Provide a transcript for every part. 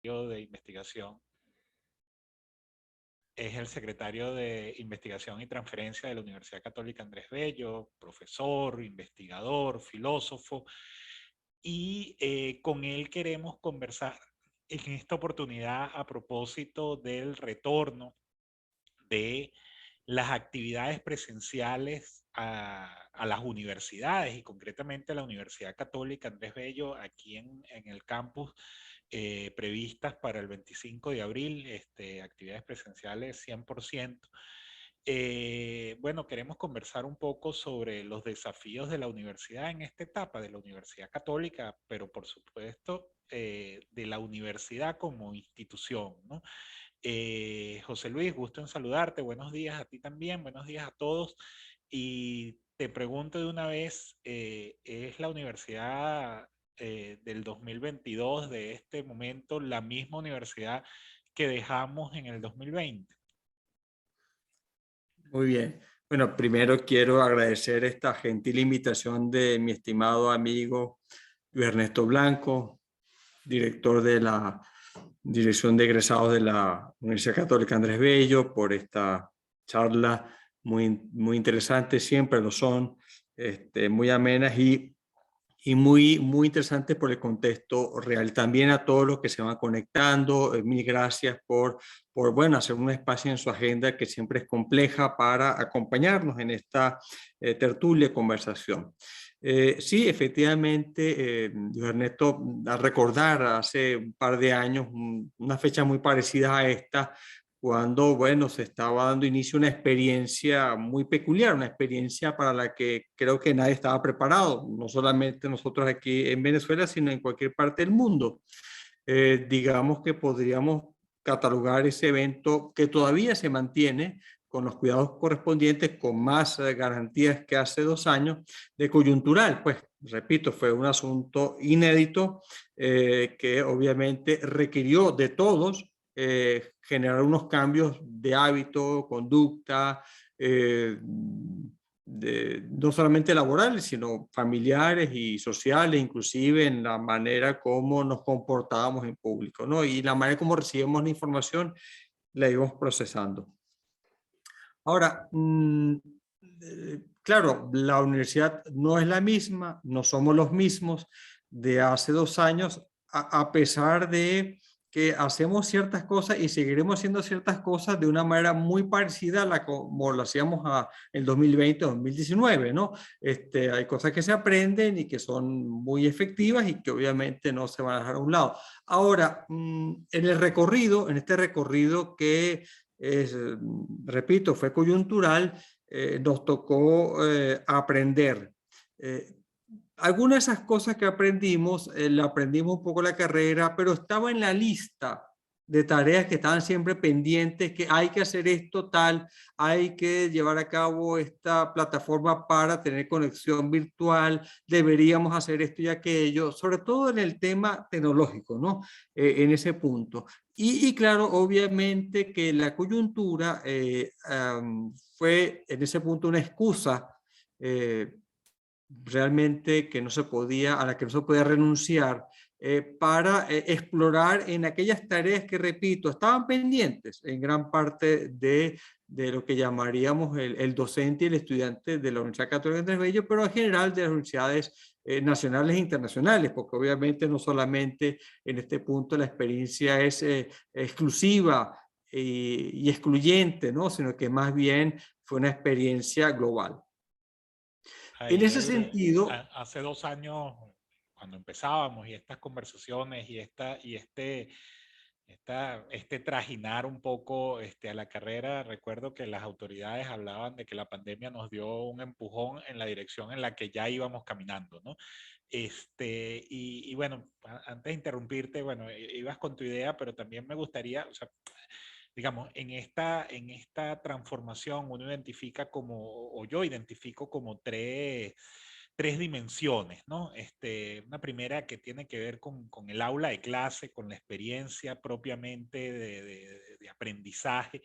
de investigación, es el secretario de Investigación y Transferencia de la Universidad Católica Andrés Bello, profesor, investigador, filósofo, y con él queremos conversar en esta oportunidad a propósito del retorno de las actividades presenciales a las universidades y concretamente a la Universidad Católica Andrés Bello aquí en el campus previstas para el 25 de abril, actividades presenciales 100%. Bueno, queremos conversar un poco sobre los desafíos de la universidad en esta etapa, de la Universidad Católica, pero por supuesto de la universidad como institución, ¿no? José Luis, gusto en saludarte. Buenos días a ti también, buenos días a todos. Y te pregunto de una vez, ¿es la universidad del 2022, de este momento, la misma universidad que dejamos en el 2020? Muy bien. Bueno, primero quiero agradecer esta gentil invitación de mi estimado amigo Luis Ernesto Blanco, director de la Dirección de Egresados de la Universidad Católica Andrés Bello, por esta charla muy interesante, siempre lo son, muy amenas y muy interesante por el contexto real. También a todos los que se van conectando, mil gracias bueno, hacer un espacio en su agenda que siempre es compleja para acompañarnos en esta tertulia conversación. Sí, efectivamente, Ernesto, a recordar hace un par de años una fecha muy parecida a esta, cuando, bueno, se estaba dando inicio a una experiencia muy peculiar, una experiencia para la que creo que nadie estaba preparado, no solamente nosotros aquí en Venezuela, sino en cualquier parte del mundo. Digamos que podríamos catalogar ese evento que todavía se mantiene con los cuidados correspondientes, con más garantías que hace 2 años, de coyuntural. Pues, repito, fue un asunto inédito que obviamente requirió de todos generar unos cambios de hábito, conducta, no solamente laborales, sino familiares y sociales, inclusive en la manera como nos comportábamos en público, ¿no? Y la manera como recibimos la información, la íbamos procesando. Ahora, claro, la universidad no es la misma, no somos los mismos de hace 2 años, a pesar de que hacemos ciertas cosas y seguiremos haciendo ciertas cosas de una manera muy parecida a la como lo hacíamos en 2020-2019, ¿no? Hay cosas que se aprenden y que son muy efectivas y que obviamente no se van a dejar a un lado. Ahora, en el recorrido, en este recorrido que repito, fue coyuntural, nos tocó aprender. Eh, Algunas de esas cosas que aprendimos, la aprendimos un poco en la carrera, pero estaba en la lista de tareas que estaban siempre pendientes, que hay que hacer esto tal, hay que llevar a cabo esta plataforma para tener conexión virtual, deberíamos hacer esto y aquello, sobre todo en el tema tecnológico, ¿no? En ese punto. Y claro, obviamente que la coyuntura fue en ese punto una excusa eh, realmente que no se podía, a la que no se podía renunciar para explorar en aquellas tareas que, repito, estaban pendientes en gran parte de lo que llamaríamos el docente y el estudiante de la Universidad Católica de Andrés Bello, pero en general de las universidades nacionales e internacionales, porque obviamente no solamente en este punto la experiencia es exclusiva y excluyente, ¿no? Sino que más bien fue una experiencia global. En ese Ayer, sentido, hace 2 años, cuando empezábamos y estas conversaciones este trajinar un poco a la carrera, recuerdo que las autoridades hablaban de que la pandemia nos dio un empujón en la dirección en la que ya íbamos caminando, ¿no? Y bueno, antes de interrumpirte, bueno, ibas con tu idea, pero también me gustaría, o sea, digamos, en esta transformación uno identifica como, o yo identifico como tres dimensiones, ¿no? Una primera que tiene que ver con el aula de clase, con la experiencia propiamente de aprendizaje,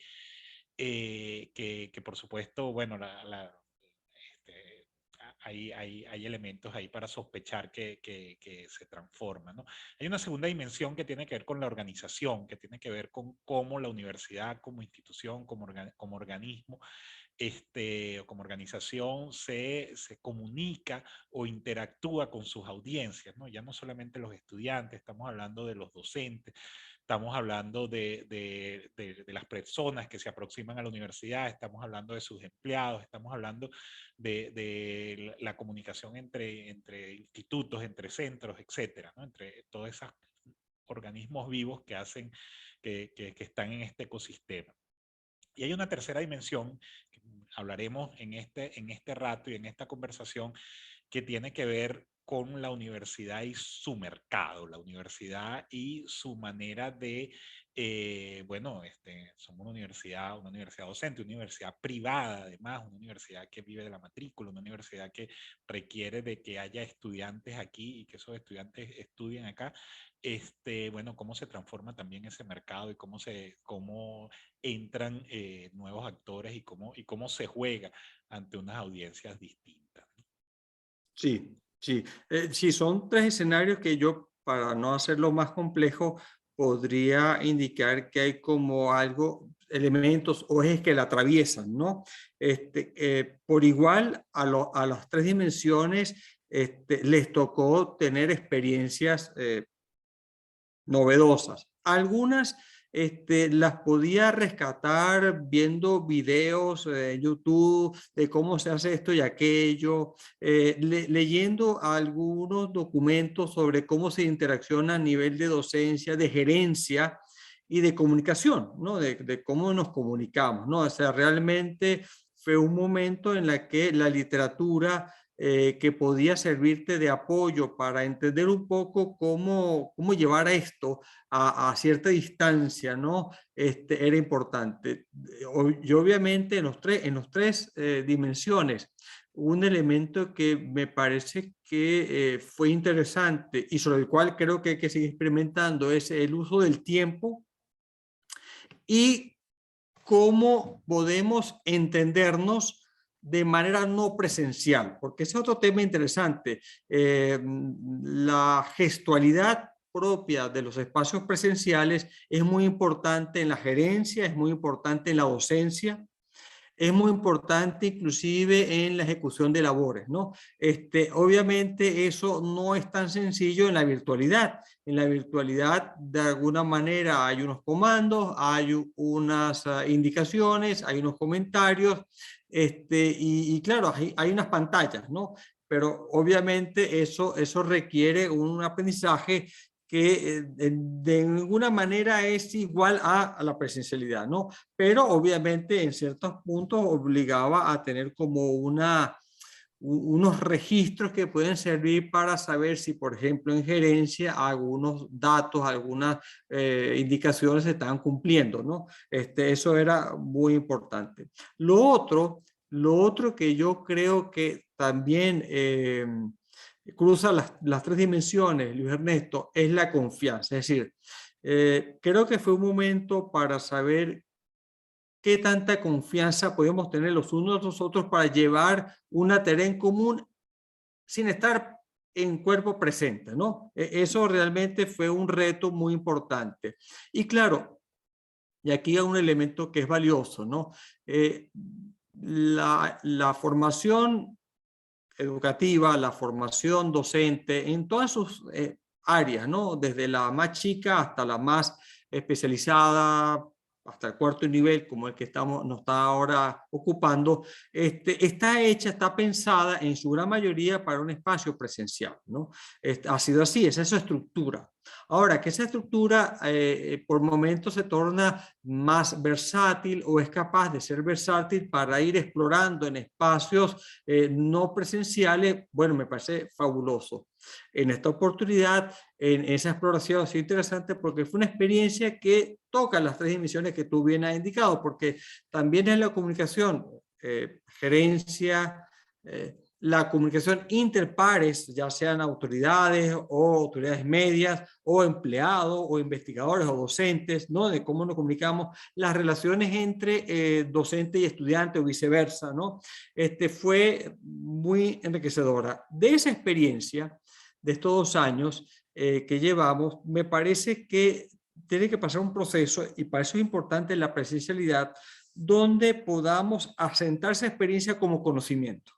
que por supuesto, bueno, hay elementos ahí para sospechar que se transforma, ¿no? Hay una segunda dimensión que tiene que ver con la organización, que tiene que ver con cómo la universidad como institución, como organismo, o como organización se comunica o interactúa con sus audiencias, ¿no? Ya no solamente los estudiantes, estamos hablando de los docentes, estamos hablando de las personas que se aproximan a la universidad, estamos hablando de sus empleados, estamos hablando de la comunicación entre institutos, entre centros, etcétera, ¿no? Entre todos esos organismos vivos que hacen, que están en este ecosistema. Y hay una tercera dimensión, que hablaremos en este rato y en esta conversación, que tiene que ver con la universidad y su mercado, la universidad y su manera de, bueno, somos una universidad docente, una universidad privada además, una universidad que vive de la matrícula, una universidad que requiere de que haya estudiantes aquí y que esos estudiantes estudien acá. Bueno, cómo se transforma también ese mercado y cómo entran nuevos actores y cómo se juega ante unas audiencias distintas. Sí, sí. Sí, son tres escenarios que yo, para no hacerlo más complejo, podría indicar que hay como algo, elementos o ejes que la atraviesan, ¿no? Por igual, a las tres dimensiones les tocó tener experiencias novedosas. Algunas las podía rescatar viendo videos en YouTube de cómo se hace esto y aquello, leyendo algunos documentos sobre cómo se interacciona a nivel de docencia, de gerencia y de comunicación, ¿no? De cómo nos comunicamos, ¿no? O sea, realmente fue un momento en el que la literatura que podía servirte de apoyo para entender un poco cómo llevar a esto a cierta distancia, ¿no? Era importante. Y obviamente en los tres dimensiones, un elemento que me parece que fue interesante y sobre el cual creo que hay que seguir experimentando es el uso del tiempo y cómo podemos entendernos de manera no presencial, porque ese es otro tema interesante. La gestualidad propia de los espacios presenciales es muy importante en la gerencia, es muy importante en la docencia, es muy importante inclusive en la ejecución de labores, ¿no? Obviamente eso no es tan sencillo en la virtualidad. En la virtualidad, de alguna manera, hay unos comandos, hay unas indicaciones, hay unos comentarios, y claro, hay unas pantallas, ¿no? Pero obviamente eso requiere un aprendizaje que de ninguna manera es igual a la presencialidad, ¿no? Pero obviamente en ciertos puntos obligaba a tener como unos registros que pueden servir para saber si, por ejemplo, en gerencia algunos datos, algunas indicaciones se estaban cumpliendo, ¿no? Eso era muy importante. Lo otro que yo creo que también cruza las tres dimensiones, Luis Ernesto, es la confianza. Es decir, creo que fue un momento para saber qué tanta confianza podemos tener los unos a los otros para llevar una tarea en común sin estar en cuerpo presente, ¿no? Eso realmente fue un reto muy importante. Y claro, y aquí hay un elemento que es valioso, ¿no? La formación educativa, la formación docente, en todas sus áreas, ¿no? Desde la más chica hasta la más especializada, hasta el cuarto nivel, como el que nos está ahora ocupando, está hecha, está pensada en su gran mayoría para un espacio presencial, ¿no? Ha sido así, esa es su estructura. Ahora, que esa estructura por momentos se torna más versátil o es capaz de ser versátil para ir explorando en espacios no presenciales, bueno, me parece fabuloso. En esta oportunidad, en esa exploración ha sido interesante porque fue una experiencia que toca las tres dimensiones que tú bien has indicado, porque también en la comunicación, gerencia, la comunicación interpares, ya sean autoridades o autoridades medias o empleados o investigadores o docentes, ¿no? De cómo nos comunicamos, las relaciones entre docente y estudiante o viceversa, ¿no? Fue muy enriquecedora. De esa experiencia, de estos 2 años que llevamos, me parece que tiene que pasar un proceso, y para eso es importante la presencialidad, donde podamos asentar esa experiencia como conocimiento,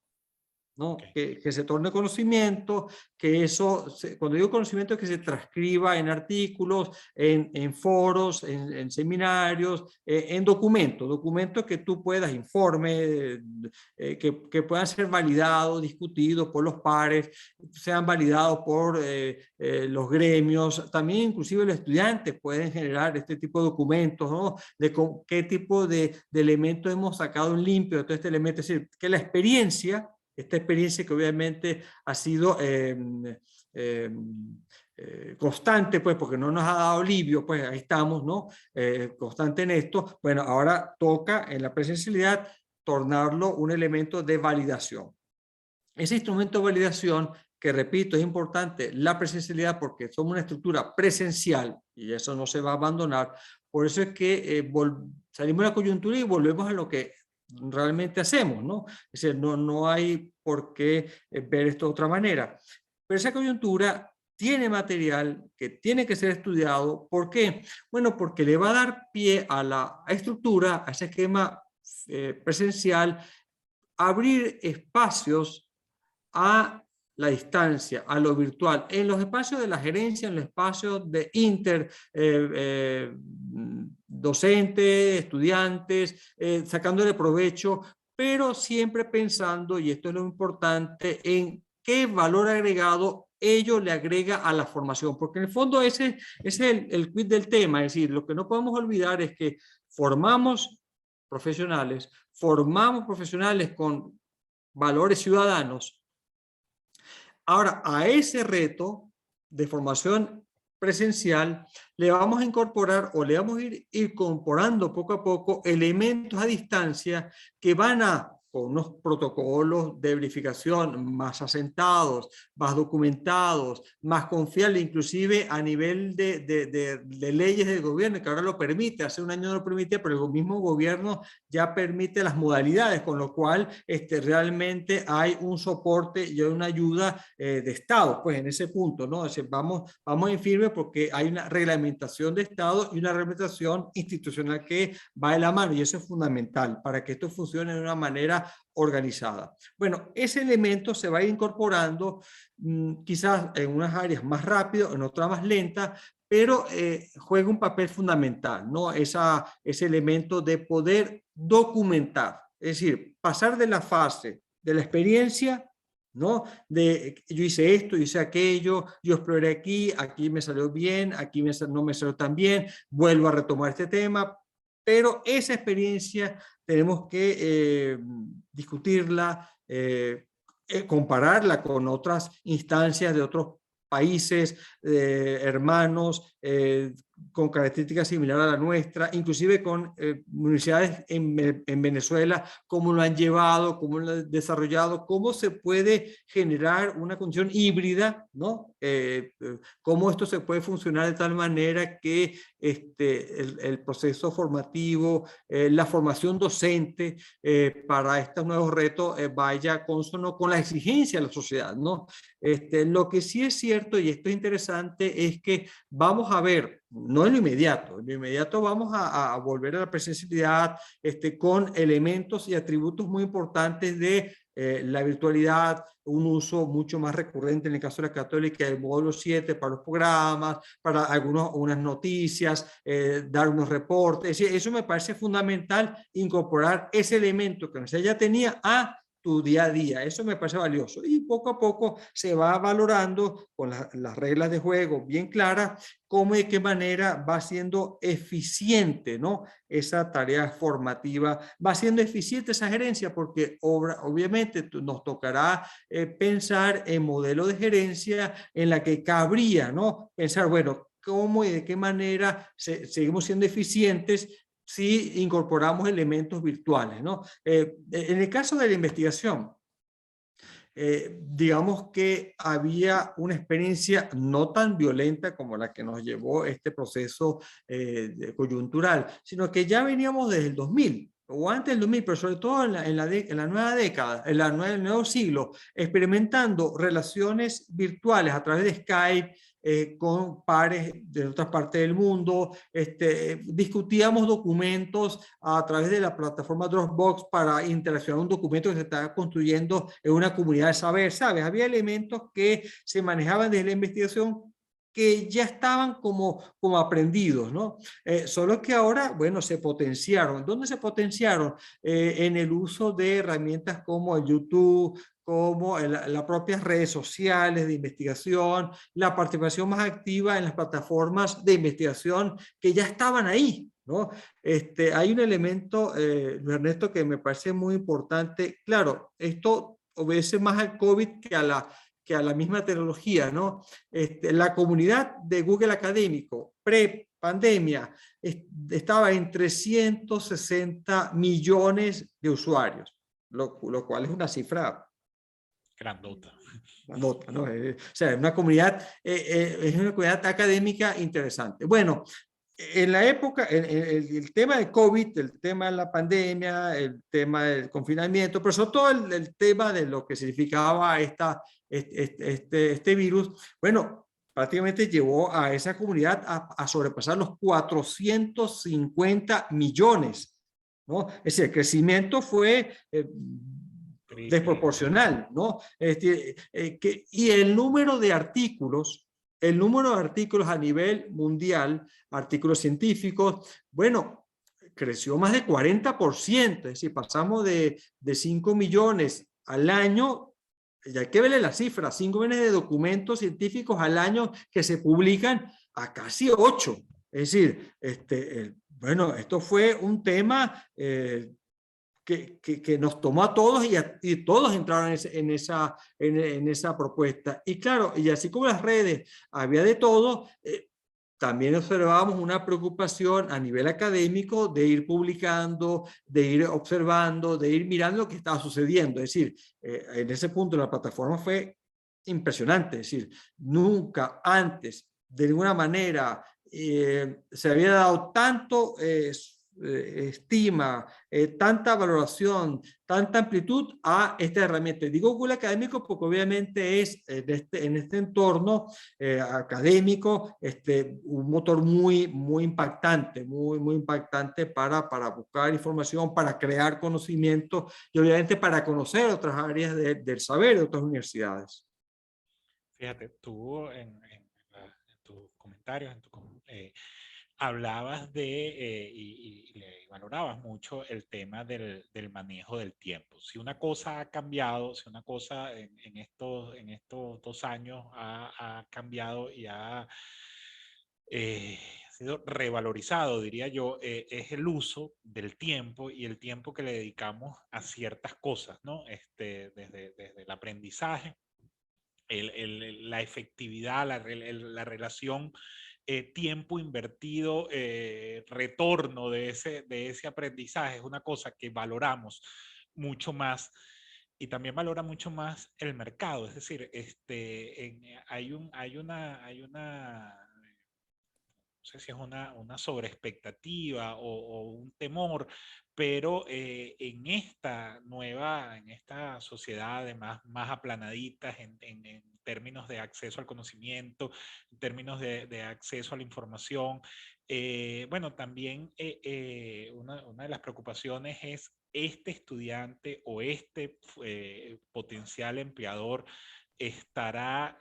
¿no? Ok. Que se torne conocimiento, que eso, cuando digo conocimiento, es que se transcriba en artículos, en foros, en seminarios, en documentos que tú puedas, informes, que puedan ser validados, discutidos por los pares, sean validados por los gremios, también inclusive los estudiantes pueden generar este tipo de documentos, ¿no? De qué tipo de elementos hemos sacado en limpio de todo este elemento, es decir, que la experiencia, esta experiencia que obviamente ha sido constante, pues, porque no nos ha dado alivio, pues ahí estamos, ¿no? Constante en esto. Bueno, ahora toca en la presencialidad tornarlo un elemento de validación. Ese instrumento de validación, que repito, es importante la presencialidad porque somos una estructura presencial y eso no se va a abandonar. Por eso es que salimos de la coyuntura y volvemos a lo que realmente hacemos, ¿no? Es decir, no hay por qué ver esto de otra manera. Pero esa coyuntura tiene material que tiene que ser estudiado. ¿Por qué? Bueno, porque le va a dar pie a la estructura, a ese esquema presencial, abrir espacios a la distancia, a lo virtual, en los espacios de la gerencia, en los espacios de docentes, estudiantes, sacándole provecho, pero siempre pensando, y esto es lo importante, en qué valor agregado ello le agrega a la formación, porque en el fondo ese es el quid del tema, es decir, lo que no podemos olvidar es que formamos profesionales con valores ciudadanos. Ahora, a ese reto de formación presencial le vamos a incorporar o le vamos a ir incorporando poco a poco elementos a distancia que van a, con unos protocolos de verificación más asentados, más documentados, más confiables, inclusive a nivel de leyes del gobierno, que ahora lo permite. Hace un año no lo permite, pero el mismo gobierno ya permite las modalidades, con lo cual realmente hay un soporte y hay una ayuda de Estado, pues en ese punto, ¿no? Es decir, vamos en firme porque hay una reglamentación de Estado y una reglamentación institucional que va de la mano, y eso es fundamental para que esto funcione de una manera organizada. Bueno, ese elemento se va incorporando quizás en unas áreas más rápido, en otras más lentas, pero juega un papel fundamental, ¿no? Ese elemento de poder documentar, es decir, pasar de la fase de la experiencia, ¿no? De yo hice esto, hice aquello, yo exploré aquí me salió bien, aquí no me salió tan bien, vuelvo a retomar este tema, pero esa experiencia tenemos que discutirla, compararla con otras instancias de otros países, hermanos, con características similares a la nuestra, inclusive con universidades en Venezuela, cómo lo han llevado, cómo lo han desarrollado, cómo se puede generar una condición híbrida, ¿no? Cómo esto se puede funcionar de tal manera que el proceso formativo, la formación docente para estos nuevos retos vaya consono con la exigencia de la sociedad, ¿no? Lo que sí es cierto, y esto es interesante, es que vamos a ver, no en lo inmediato vamos a volver a la presencialidad con elementos y atributos muy importantes de la virtualidad, un uso mucho más recurrente en el caso de la católica del módulo 7 para los programas, para unas noticias, dar unos reportes. Es decir, eso me parece fundamental, incorporar ese elemento que no ya tenía a tu día a día. Eso me parece valioso. Y poco a poco se va valorando con las reglas de juego bien claras, cómo y de qué manera va siendo eficiente, ¿no? Esa tarea formativa, va siendo eficiente esa gerencia, porque obviamente nos tocará pensar en modelo de gerencia en la que cabría, ¿no? Pensar, bueno, cómo y de qué manera seguimos siendo eficientes si incorporamos elementos virtuales, ¿no? En el caso de la investigación, digamos que había una experiencia no tan violenta como la que nos llevó este proceso coyuntural, sino que ya veníamos desde el 2000 o antes del 2000, pero sobre todo en la nueva década, el nuevo siglo, experimentando relaciones virtuales a través de Skype, con pares de otras partes del mundo, discutíamos documentos a través de la plataforma Dropbox para interaccionar un documento que se estaba construyendo en una comunidad de saber, ¿sabes? Había elementos que se manejaban desde la investigación que ya estaban como aprendidos, ¿no? Solo que ahora, bueno, se potenciaron. ¿Dónde se potenciaron? En el uso de herramientas como el YouTube, como las propias redes sociales de investigación, la participación más activa en las plataformas de investigación que ya estaban ahí, ¿no? Hay un elemento, Ernesto, que me parece muy importante. Claro, esto obedece más al COVID que a la misma tecnología, ¿no? La comunidad de Google académico pre-pandemia estaba en 360 millones de usuarios, lo cual es una cifra Grandota. nota, ¿no? O sea, es una comunidad académica interesante. Bueno, en la época, el tema del COVID, el tema de la pandemia, el tema del confinamiento, pero sobre todo el tema de lo que significaba este virus, bueno, prácticamente llevó a esa comunidad a sobrepasar los 450 millones, ¿no? Es decir, el crecimiento fue Triple. desproporcional, ¿no? Y el número de artículos a nivel mundial, artículos científicos, bueno, creció más de 40%, es decir, pasamos de 5 millones al año, y hay que verle la cifra, 5 millones de documentos científicos al año que se publican a casi 8. Es decir, bueno, esto fue un tema que nos tomó a todos y todos entraron en esa propuesta. Y claro, y así como las redes había de todo, también observábamos una preocupación a nivel académico de ir publicando, de ir observando, de ir mirando lo que estaba sucediendo. Es decir, en ese punto la plataforma fue impresionante. Es decir, nunca antes, de ninguna manera, se había dado tanto estima, tanta valoración, tanta amplitud a esta herramienta. Digo Google Académico porque obviamente es en este entorno académico un motor muy impactante, muy impactante para buscar información, para crear conocimiento y obviamente para conocer otras áreas del saber de otras universidades. Fíjate, tú en tus comentarios, hablabas y le valorabas mucho el tema del manejo del tiempo. Si una cosa ha cambiado, si una cosa en estos 2 años ha cambiado y ha sido revalorizado, diría yo, es el uso del tiempo y el tiempo que le dedicamos a ciertas cosas, ¿no? Desde el aprendizaje, la efectividad, la relación tiempo invertido, retorno de ese aprendizaje, es una cosa que valoramos mucho más y también valora mucho más el mercado. Es decir, hay una, no sé si es una sobreexpectativa o un temor, pero en esta sociedad de más aplanaditas en términos de acceso al conocimiento, en términos de acceso a la información, bueno, también una de las preocupaciones es este estudiante o potencial empleador estará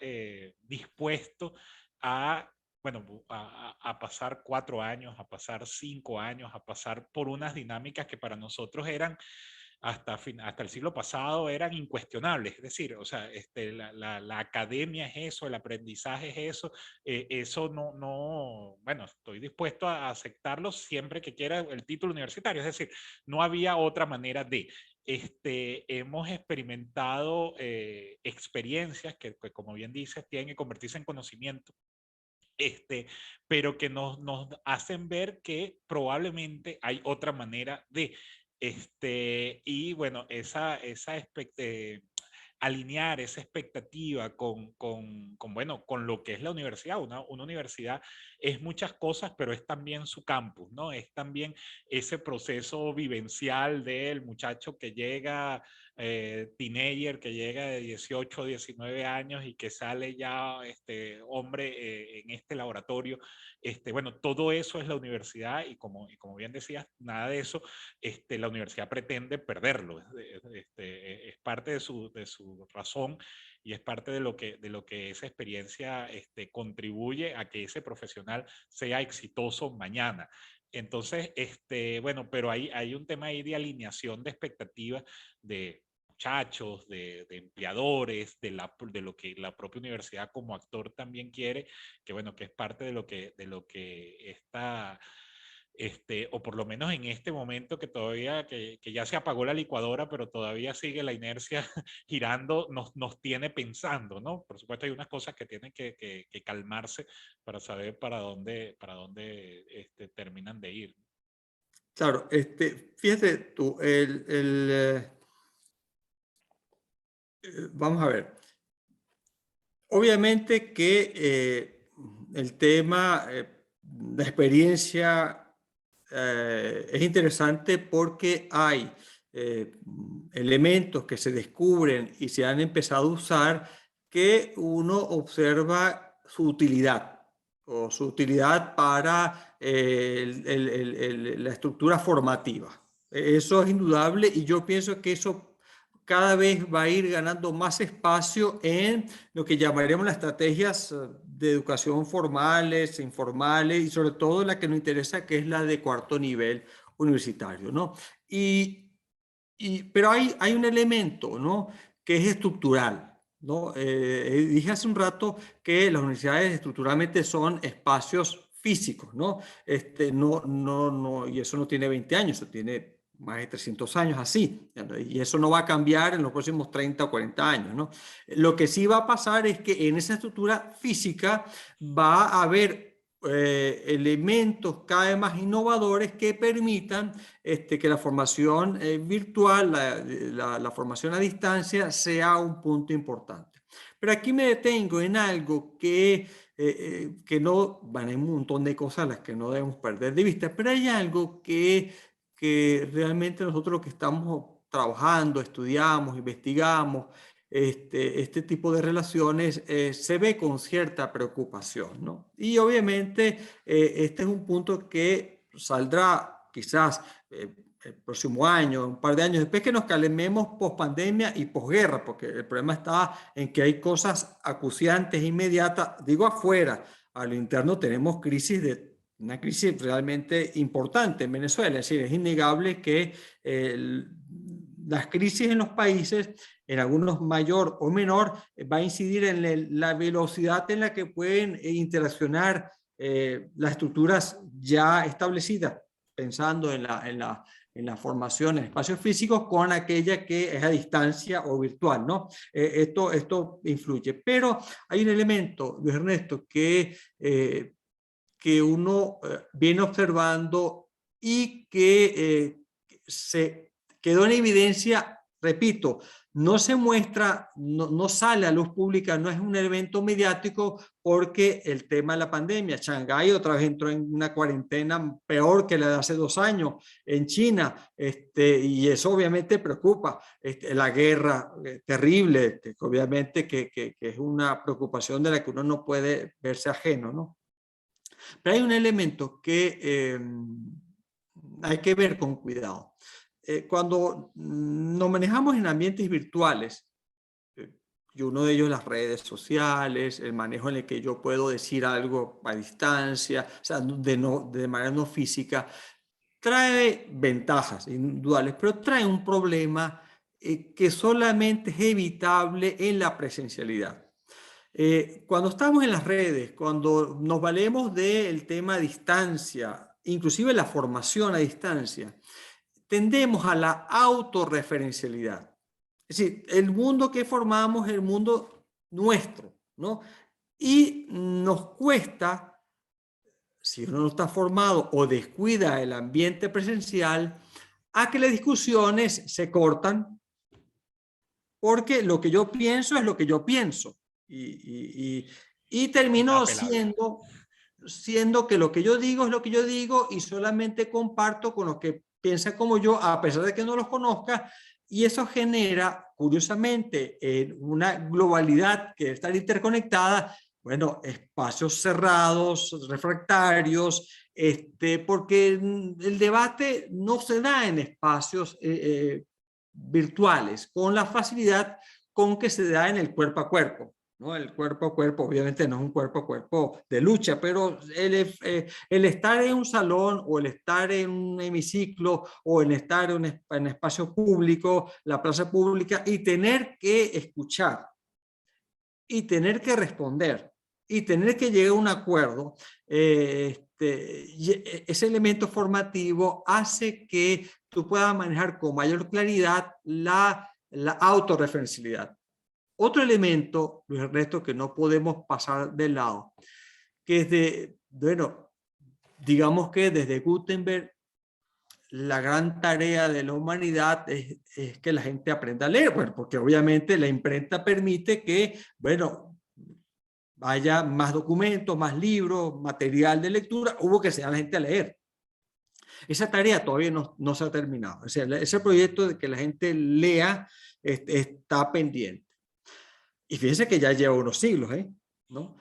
dispuesto a bueno, a pasar 4 años, a pasar 5 años, a pasar por unas dinámicas que para nosotros eran, hasta el siglo pasado, eran incuestionables. Es decir, o sea, la academia es eso, el aprendizaje es eso, eso bueno, estoy dispuesto a aceptarlo siempre que quiera el título universitario. Es decir, no había otra manera de. Hemos experimentado experiencias que, como bien dices, tienen que convertirse en conocimiento, pero que nos hacen ver que probablemente hay otra manera de, y bueno, alinear esa expectativa bueno, con lo que es la universidad. Una universidad es muchas cosas, pero es también su campus, ¿no? Es también ese proceso vivencial del muchacho que llega, teenager, que llega de 18 o 19 años y que sale ya hombre en este laboratorio. Bueno, todo eso es la universidad y como bien decías, nada de eso la universidad pretende perderlo. Es parte de su razón y es parte de lo que esa experiencia contribuye a que ese profesional sea exitoso mañana. Entonces, bueno, pero hay un tema ahí de alineación de expectativas de muchachos, de empleadores, de lo que la propia universidad como actor también quiere, que bueno, que es parte de lo que está o por lo menos en este momento que todavía, que ya se apagó la licuadora, pero todavía sigue la inercia girando, nos tiene pensando, ¿no? Por supuesto hay unas cosas que tienen que calmarse para saber para dónde terminan de ir. Claro, fíjate tú, vamos a ver. Obviamente que el tema, la experiencia es interesante porque hay elementos que se descubren y se han empezado a usar que uno observa su utilidad o su utilidad para la estructura formativa. Eso es indudable y yo pienso que eso cada vez va a ir ganando más espacio en lo que llamaremos las estrategias de educación formales, informales y sobre todo la que nos interesa, que es la de cuarto nivel universitario, ¿no? Pero hay un elemento, ¿no? Que es estructural, ¿no? Dije hace un rato que las universidades estructuralmente son espacios físicos, ¿no? Y eso no tiene 20 años, eso tiene más de 300 años así, y eso no va a cambiar en los próximos 30 o 40 años, ¿no? Lo que sí va a pasar es que en esa estructura física va a haber elementos cada vez más innovadores que permitan que la formación virtual, la formación a distancia sea un punto importante. Pero aquí me detengo en algo que no, bueno, hay un montón de cosas a las que no debemos perder de vista, pero hay algo que realmente nosotros lo que estamos trabajando, estudiamos, investigamos, este tipo de relaciones se ve con cierta preocupación, ¿no? Y obviamente este es un punto que saldrá quizás el próximo año, un par de años después que nos calmemos post pandemia y posguerra, porque el problema está en que hay cosas acuciantes e inmediatas, digo afuera, a lo interno tenemos una crisis realmente importante en Venezuela, es decir, es innegable que las crisis en los países, en algunos mayor o menor, va a incidir en la velocidad en la que pueden interaccionar las estructuras ya establecidas, pensando en la formación en espacios físicos con aquella que es a distancia o virtual, ¿no? Esto influye. Pero hay un elemento, Luis Ernesto, que uno viene observando y que se quedó en evidencia, repito, no se muestra, no sale a luz pública, no es un evento mediático porque el tema de la pandemia. Shanghái otra vez entró en una cuarentena peor que la de hace 2 años en China, y eso obviamente preocupa. La guerra terrible, obviamente que es una preocupación de la que uno no puede verse ajeno, ¿no? Pero hay un elemento que hay que ver con cuidado. Cuando nos manejamos en ambientes virtuales, y uno de ellos las redes sociales, el manejo en el que yo puedo decir algo a distancia, o sea, de manera no física, trae ventajas indudables, pero trae un problema que solamente es evitable en la presencialidad. Cuando estamos en las redes, cuando nos valemos del tema a distancia, inclusive la formación a distancia, tendemos a la autorreferencialidad. Es decir, el mundo que formamos es el mundo nuestro, ¿no? Y nos cuesta, si uno no está formado o descuida el ambiente presencial, a que las discusiones se cortan porque lo que yo pienso es lo que yo pienso. Y termino Inapelable. siendo que lo que yo digo es lo que yo digo y solamente comparto con los que piensan como yo, a pesar de que no los conozca, y eso genera, curiosamente, una globalidad que está interconectada, bueno, espacios cerrados, refractarios, porque el debate no se da en espacios virtuales, con la facilidad con que se da en el cuerpo a cuerpo. ¿No? El cuerpo a cuerpo, obviamente no es un cuerpo a cuerpo de lucha, pero el estar en un salón o el estar en un hemiciclo o el estar en espacio público, la plaza pública, y tener que escuchar y tener que responder y tener que llegar a un acuerdo, ese elemento formativo hace que tú puedas manejar con mayor claridad la autorreferencialidad. Otro elemento, Luis Ernesto, que no podemos pasar de lado, que es bueno, digamos que desde Gutenberg la gran tarea de la humanidad es que la gente aprenda a leer, bueno, porque obviamente la imprenta permite que, bueno, haya más documentos, más libros, material de lectura, hubo que enseñar a la gente a leer. Esa tarea todavía no se ha terminado. O sea, ese proyecto de que la gente lea está pendiente. Y fíjense que ya lleva unos siglos, ¿no?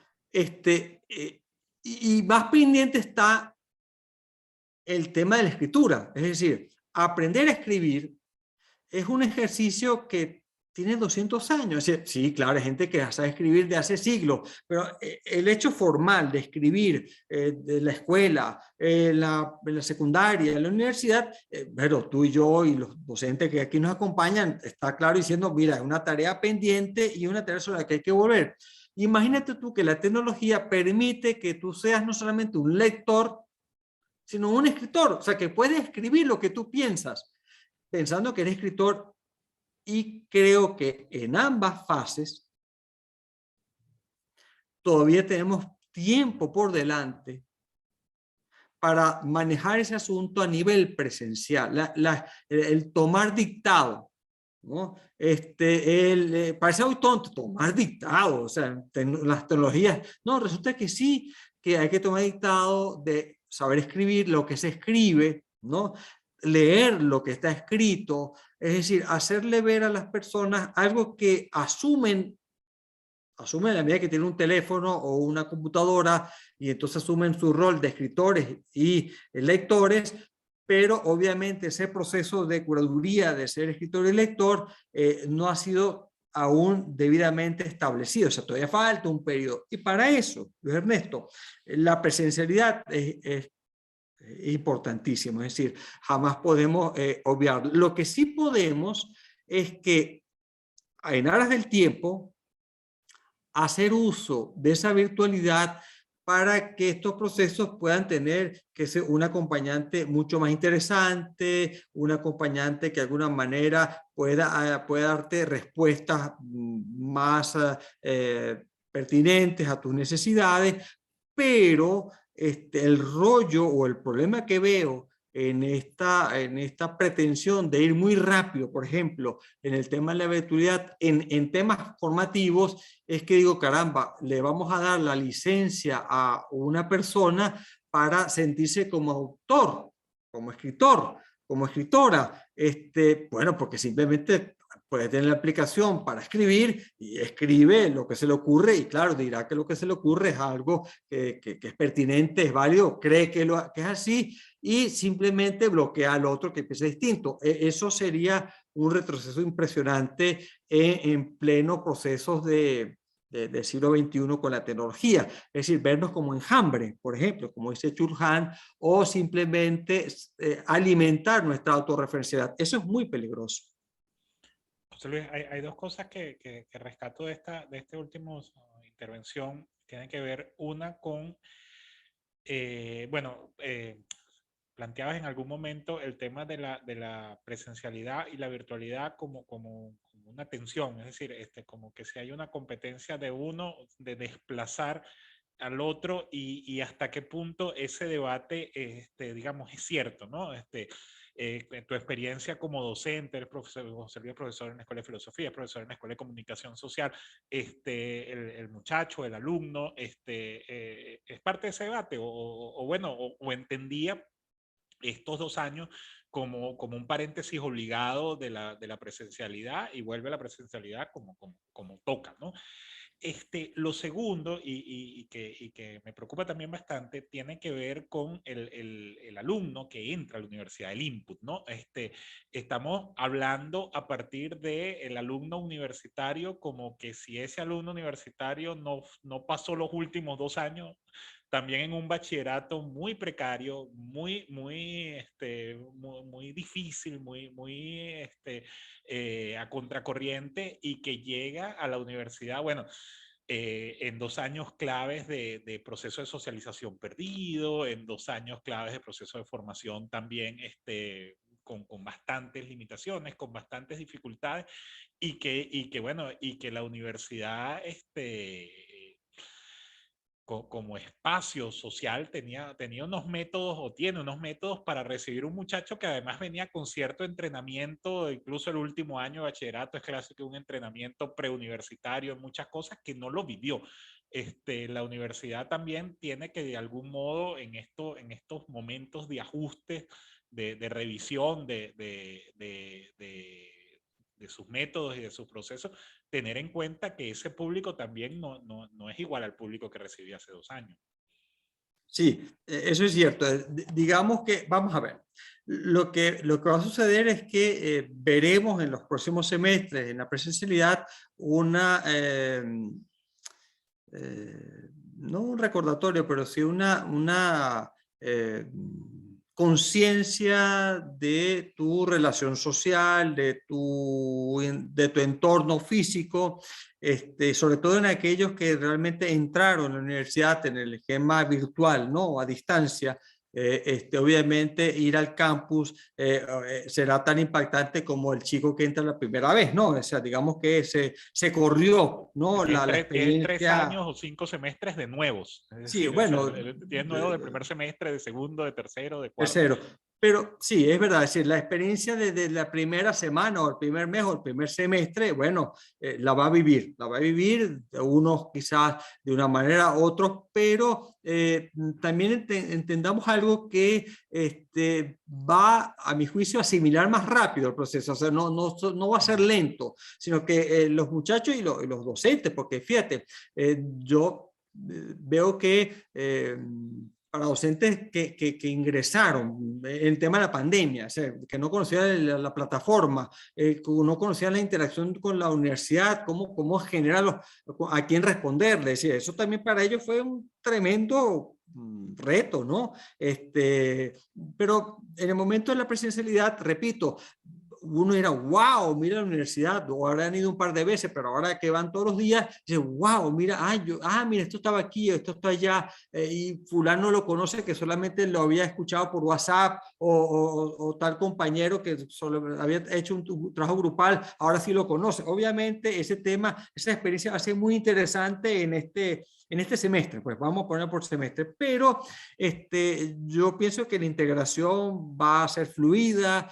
Y más pendiente está el tema de la escritura. Es decir, aprender a escribir es un ejercicio que tiene 200 años. Sí, claro, hay gente que sabe escribir de hace siglos, pero el hecho formal de escribir de la escuela, en la secundaria, en la universidad, pero tú y yo y los docentes que aquí nos acompañan, está claro diciendo, mira, es una tarea pendiente y una tarea sobre la que hay que volver. Imagínate tú que la tecnología permite que tú seas no solamente un lector, sino un escritor, o sea, que puedes escribir lo que tú piensas, pensando que eres escritor, y creo que en ambas fases todavía tenemos tiempo por delante para manejar ese asunto a nivel presencial, el tomar dictado, ¿no? Parece muy tonto tomar dictado, o sea, las tecnologías, no, resulta que sí, que hay que tomar dictado de saber escribir lo que se escribe, ¿no? Leer lo que está escrito, es decir, hacerle ver a las personas algo que asumen a la medida que tienen un teléfono o una computadora y entonces asumen su rol de escritores y lectores, pero obviamente ese proceso de curaduría de ser escritor y lector no ha sido aún debidamente establecido, o sea, todavía falta un periodo. Y para eso, Luis Ernesto, la presencialidad es importantísimo, es decir, jamás podemos obviar. Lo que sí podemos es que en aras del tiempo, hacer uso de esa virtualidad para que estos procesos puedan tener que ser un acompañante mucho más interesante, un acompañante que de alguna manera pueda darte respuestas más pertinentes a tus necesidades, pero el rollo o el problema que veo en esta pretensión de ir muy rápido, por ejemplo, en el tema de la virtualidad, en temas formativos, es que digo, caramba, le vamos a dar la licencia a una persona para sentirse como autor, como escritor, como escritora, bueno, porque simplemente puede tener la aplicación para escribir y escribe lo que se le ocurre y claro, dirá que lo que se le ocurre es algo que es pertinente, es válido, cree que es así y simplemente bloquea al otro que piensa distinto. Eso sería un retroceso impresionante en pleno procesos del siglo XXI con la tecnología. Es decir, vernos como enjambre, por ejemplo, como dice Churhan, o simplemente alimentar nuestra autorreferencialidad. Eso es muy peligroso. José Luis, hay dos cosas que rescato de esta última intervención. Tienen que ver una con, bueno, planteabas en algún momento el tema de la presencialidad y la virtualidad como una tensión, es decir, como que si hay una competencia de uno de desplazar al otro y hasta qué punto ese debate, digamos, es cierto, ¿no? tu experiencia como docente, eres profesor, servías profesor en la Escuela de Filosofía, profesor en la Escuela de Comunicación Social, el muchacho, el alumno, es parte de ese debate, o bueno, o entendía estos 2 años como un paréntesis obligado de la presencialidad y vuelve a la presencialidad como toca, ¿no? Lo segundo, y que me preocupa también bastante, tiene que ver con el alumno que entra a la universidad, el input, ¿no? Estamos hablando a partir del alumno universitario, como que si ese alumno universitario no pasó los últimos 2 años también en un bachillerato muy precario, muy difícil, a contracorriente, y que llega a la universidad, bueno, en 2 años claves de proceso de socialización perdido, en 2 años claves de proceso de formación también, con bastantes limitaciones, con bastantes dificultades, bueno, y que la universidad, como espacio social tenía unos métodos, o tiene unos métodos para recibir un muchacho que además venía con cierto entrenamiento, incluso el último año de bachillerato es casi que un entrenamiento preuniversitario en muchas cosas que no lo vivió. La universidad también tiene que de algún modo en estos momentos de ajustes, de revisión de sus métodos y de sus procesos, tener en cuenta que ese público también no es igual al público que recibí hace 2 años. Sí, eso es cierto. Digamos que, vamos a ver, lo que va a suceder es que veremos en los próximos semestres, en la presencialidad, no un recordatorio, pero sí una conciencia de tu relación social, de tu entorno físico, sobre todo en aquellos que realmente entraron a la universidad en el esquema virtual, ¿no? A distancia. Obviamente ir al campus será tan impactante como el chico que entra la primera vez, ¿no? O sea, digamos que se corrió, ¿no? La Es 3 años experiencia. o 5 semestres de nuevos. Es Sí, decir, o sea, bueno, tienes nuevos de primer semestre, de segundo, de tercero, de cuarto. tercero. Pero sí, es verdad, es decir, la experiencia de la primera semana o el primer mes o el primer semestre, bueno, la va a vivir, unos quizás de una manera, otros, pero también entendamos algo que va, a mi juicio, a asimilar más rápido el proceso, o sea, no va a ser lento, sino que los muchachos y los docentes, porque fíjate, yo veo que para docentes que ingresaron en el tema de la pandemia, o sea, que no conocían la plataforma, que no conocían la interacción con la universidad, cómo generar a quién responderle. Eso también para ellos fue un tremendo reto, ¿no? Pero en el momento de la presencialidad, repito, uno era, wow, mira la universidad, o habrán ido un par de veces, pero ahora que van todos los días, dice, wow, mira, mira, esto estaba aquí, esto está allá, y fulano lo conoce que solamente lo había escuchado por WhatsApp, o tal compañero que solo había hecho un trabajo grupal, ahora sí lo conoce. Obviamente ese tema, esa experiencia va a ser muy interesante en este semestre, pues vamos a poner por semestre, pero yo pienso que la integración va a ser fluida,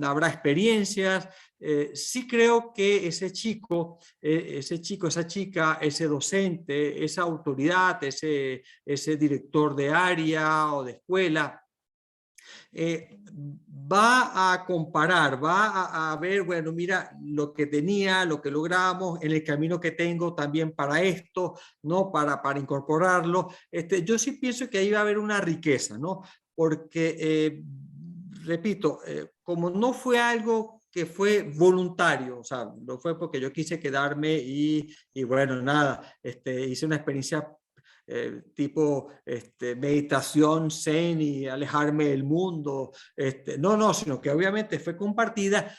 habrá experiencias. Sí creo que ese chico, esa chica, ese docente, esa autoridad, ese director de área o de escuela, va a comparar, va a ver, bueno, mira lo que tenía, lo que logramos, en el camino que tengo también para esto, ¿no? Para incorporarlo. Yo sí pienso que ahí va a haber una riqueza, ¿no? Porque, repito, como no fue algo que fue voluntario, o sea, no fue porque yo quise quedarme y bueno, nada, hice una experiencia tipo meditación zen y alejarme del mundo. No, sino que obviamente fue compartida.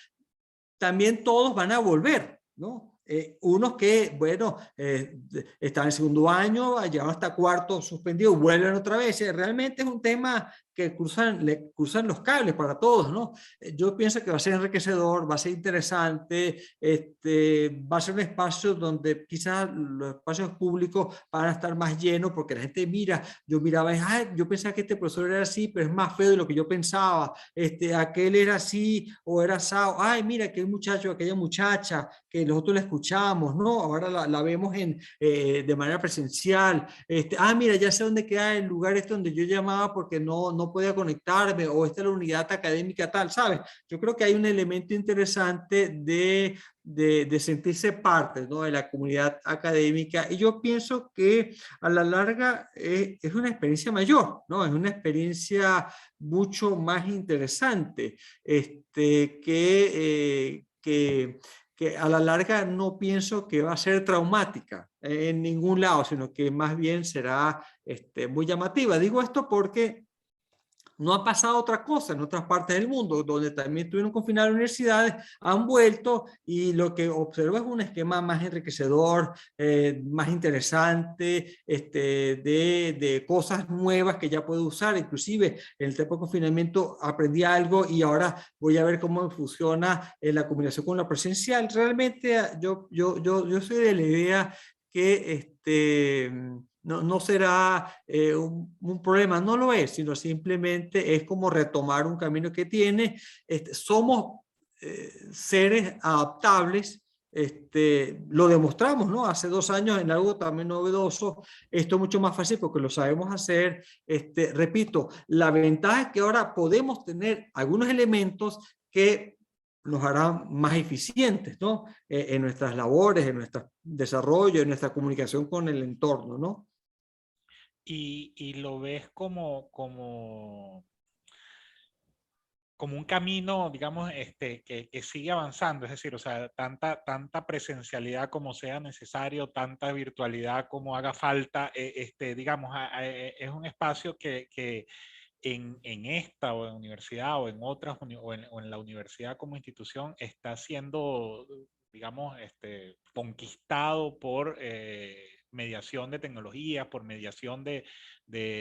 También todos van a volver, ¿no? Unos que, bueno, están en segundo año, llevan hasta cuarto suspendido, vuelven otra vez. Realmente es un tema que cruzan los cables para todos, ¿no? Yo pienso que va a ser enriquecedor, va a ser interesante, va a ser un espacio donde quizás los espacios públicos van a estar más llenos porque la gente mira, yo miraba, yo pensaba que este profesor era así, pero es más feo de lo que yo pensaba, aquel era así o era asado, ay, mira, aquel muchacho, aquella muchacha que nosotros la escuchamos, ¿no? Ahora la vemos de manera presencial, mira, ya sé dónde queda el lugar donde yo llamaba porque no podía conectarme, o esta es la unidad académica tal, ¿sabes? Yo creo que hay un elemento interesante de sentirse parte, ¿no? De la comunidad académica, y yo pienso que a la larga es una experiencia mayor, ¿no? Es una experiencia mucho más interesante, que a la larga no pienso que va a ser traumática en ningún lado, sino que más bien será muy llamativa. Digo esto porque no ha pasado otra cosa en otras partes del mundo, donde también tuvieron confinadas universidades, han vuelto, y lo que observo es un esquema más enriquecedor, más interesante, de cosas nuevas que ya puedo usar. Inclusive en el tiempo de confinamiento aprendí algo y ahora voy a ver cómo funciona la combinación con la presencial. Realmente yo soy de la idea que no será un problema, no lo es, sino simplemente es como retomar un camino que tiene. Somos seres adaptables, lo demostramos, ¿no? Hace 2 años en algo también novedoso, esto es mucho más fácil porque lo sabemos hacer. Repito, la ventaja es que ahora podemos tener algunos elementos que nos harán más eficientes, ¿no? En nuestras labores, en nuestro desarrollo, en nuestra comunicación con el entorno, ¿no? Y lo ves como un camino, digamos, que sigue avanzando, es decir, o sea, tanta presencialidad como sea necesario, tanta virtualidad como haga falta, digamos, es un espacio que en esta o en universidad o en otras, o en la universidad como institución está siendo, digamos, conquistado por mediación de tecnologías, por mediación de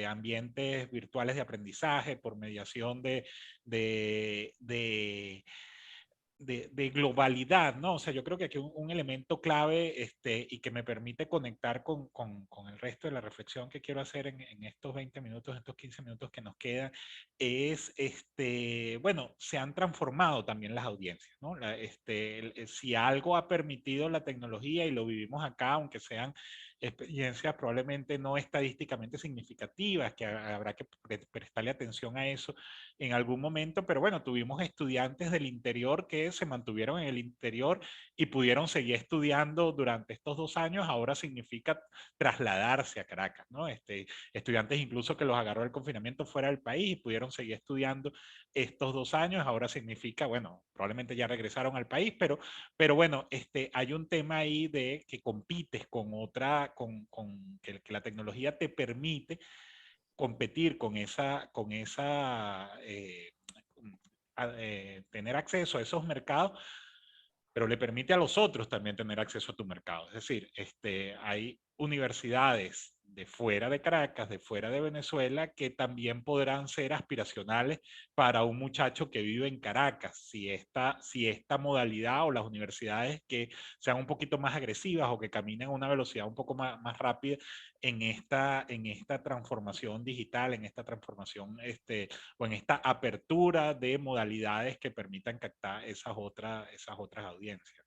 ambientes virtuales de aprendizaje, por mediación de, de de globalidad, ¿no? O sea, yo creo que aquí un elemento clave y que me permite conectar con el resto de la reflexión que quiero hacer en estos 20 minutos, estos 15 minutos que nos quedan, es, bueno, se han transformado también las audiencias, ¿no? Si algo ha permitido la tecnología, y lo vivimos acá, aunque sean experiencias probablemente no estadísticamente significativas, que habrá que prestarle atención a eso en algún momento, pero bueno, tuvimos estudiantes del interior que se mantuvieron en el interior y pudieron seguir estudiando durante estos 2 años. Ahora significa trasladarse a Caracas, ¿no? Estudiantes incluso que los agarró el confinamiento fuera del país y pudieron seguir estudiando estos 2 años. Ahora significa, bueno, probablemente ya regresaron al país, pero bueno, hay un tema ahí de que compites con otra, que la tecnología te permite competir tener acceso a esos mercados, pero le permite a los otros también tener acceso a tu mercado. Es decir, hay universidades de fuera de Caracas, de fuera de Venezuela, que también podrán ser aspiracionales para un muchacho que vive en Caracas, si esta modalidad o las universidades que sean un poquito más agresivas o que caminen a una velocidad un poco más rápida en esta transformación digital, en esta transformación o en esta apertura de modalidades que permitan captar esas otras audiencias.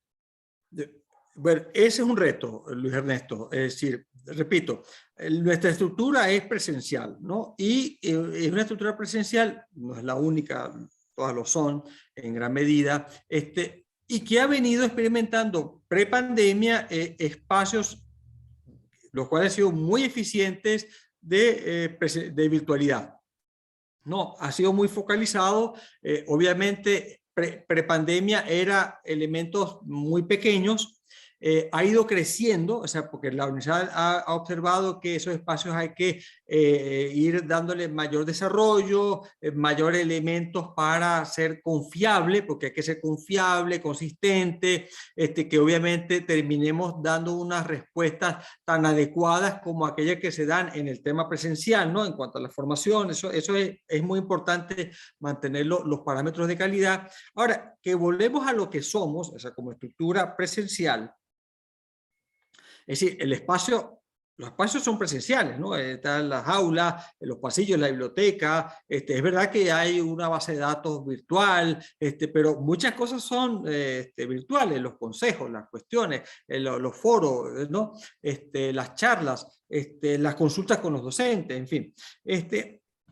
Bueno, ese es un reto, Luis Ernesto. Es decir, repito, nuestra estructura es presencial, ¿no? Y es una estructura presencial, no es la única, todas lo son en gran medida, y que ha venido experimentando prepandemia espacios los cuales han sido muy eficientes de virtualidad. No, ha sido muy focalizado. Obviamente, prepandemia era elementos muy pequeños, ha ido creciendo, o sea, porque la universidad ha observado que esos espacios hay que ir dándole mayor desarrollo, mayor elementos para ser confiable, porque hay que ser confiable, consistente, que obviamente terminemos dando unas respuestas tan adecuadas como aquellas que se dan en el tema presencial, ¿no? En cuanto a la formación, eso es muy importante mantener los parámetros de calidad. Ahora, que volvemos a lo que somos, o sea, como estructura presencial, es decir, los espacios son presenciales, ¿no? Están las aulas, los pasillos, la biblioteca. Es verdad que hay una base de datos virtual, pero muchas cosas son virtuales, los consejos, las cuestiones, los foros, ¿no? Las charlas, las consultas con los docentes, en fin.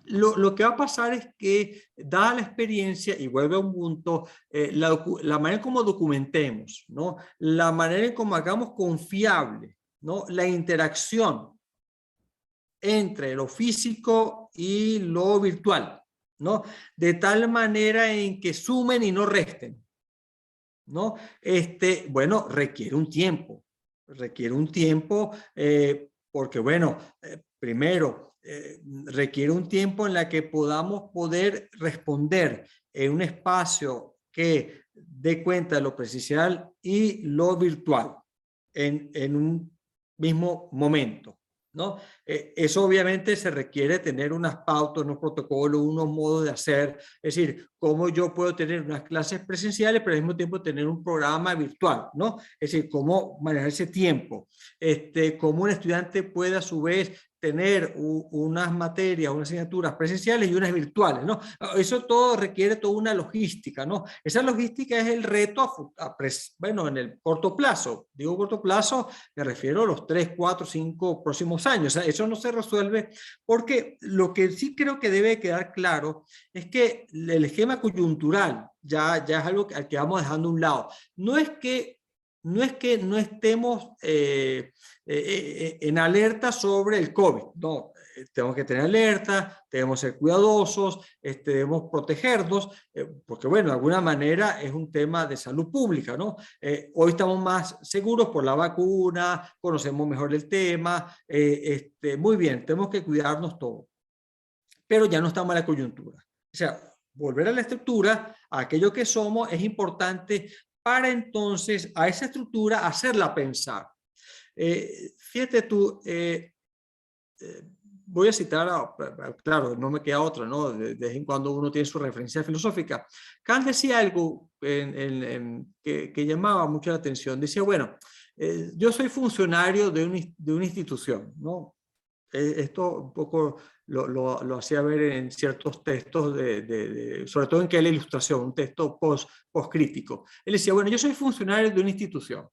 Lo que va a pasar es que, dada la experiencia, y vuelve a un punto, la manera en cómo documentemos, ¿no? La manera en cómo hagamos confiable, ¿no? La interacción entre lo físico y lo virtual, ¿no? De tal manera en que sumen y no resten, ¿no? Bueno, requiere un tiempo, porque bueno, primero, requiere un tiempo en la que podamos poder responder en un espacio que dé cuenta de lo presencial y lo virtual en un mismo momento, ¿no? Eso obviamente se requiere tener unas pautas, unos protocolos, unos modos de hacer, es decir, cómo yo puedo tener unas clases presenciales, pero al mismo tiempo tener un programa virtual, ¿no? Es decir, cómo manejar ese tiempo, cómo un estudiante puede a su vez tener unas materias, unas asignaturas presenciales y unas virtuales, ¿no? Eso todo requiere toda una logística, ¿no? Esa logística es el reto, bueno, en el corto plazo. Digo corto plazo, me refiero a los 3, 4, 5 próximos años. O sea, eso no se resuelve porque lo que sí creo que debe quedar claro es que el esquema coyuntural ya es algo al que vamos dejando a un lado. No es que no estemos en alerta sobre el COVID, no, tenemos que tener alerta, debemos ser cuidadosos, debemos protegernos, porque bueno, de alguna manera es un tema de salud pública, ¿no? Hoy estamos más seguros por la vacuna, conocemos mejor el tema, muy bien, tenemos que cuidarnos todos, pero ya no estamos en la coyuntura. O sea, volver a la estructura, a aquello que somos, es importante para entonces a esa estructura hacerla pensar. Fíjate tú, voy a citar, claro, no me queda otra, ¿no? De vez en cuando uno tiene su referencia filosófica. Kant decía algo que llamaba mucho la atención. Decía, bueno, yo soy funcionario de una institución, ¿no? Esto un poco lo hacía ver en ciertos textos, sobre todo en que la ilustración, un texto post-crítico. Él decía, bueno, yo soy funcionario de una institución.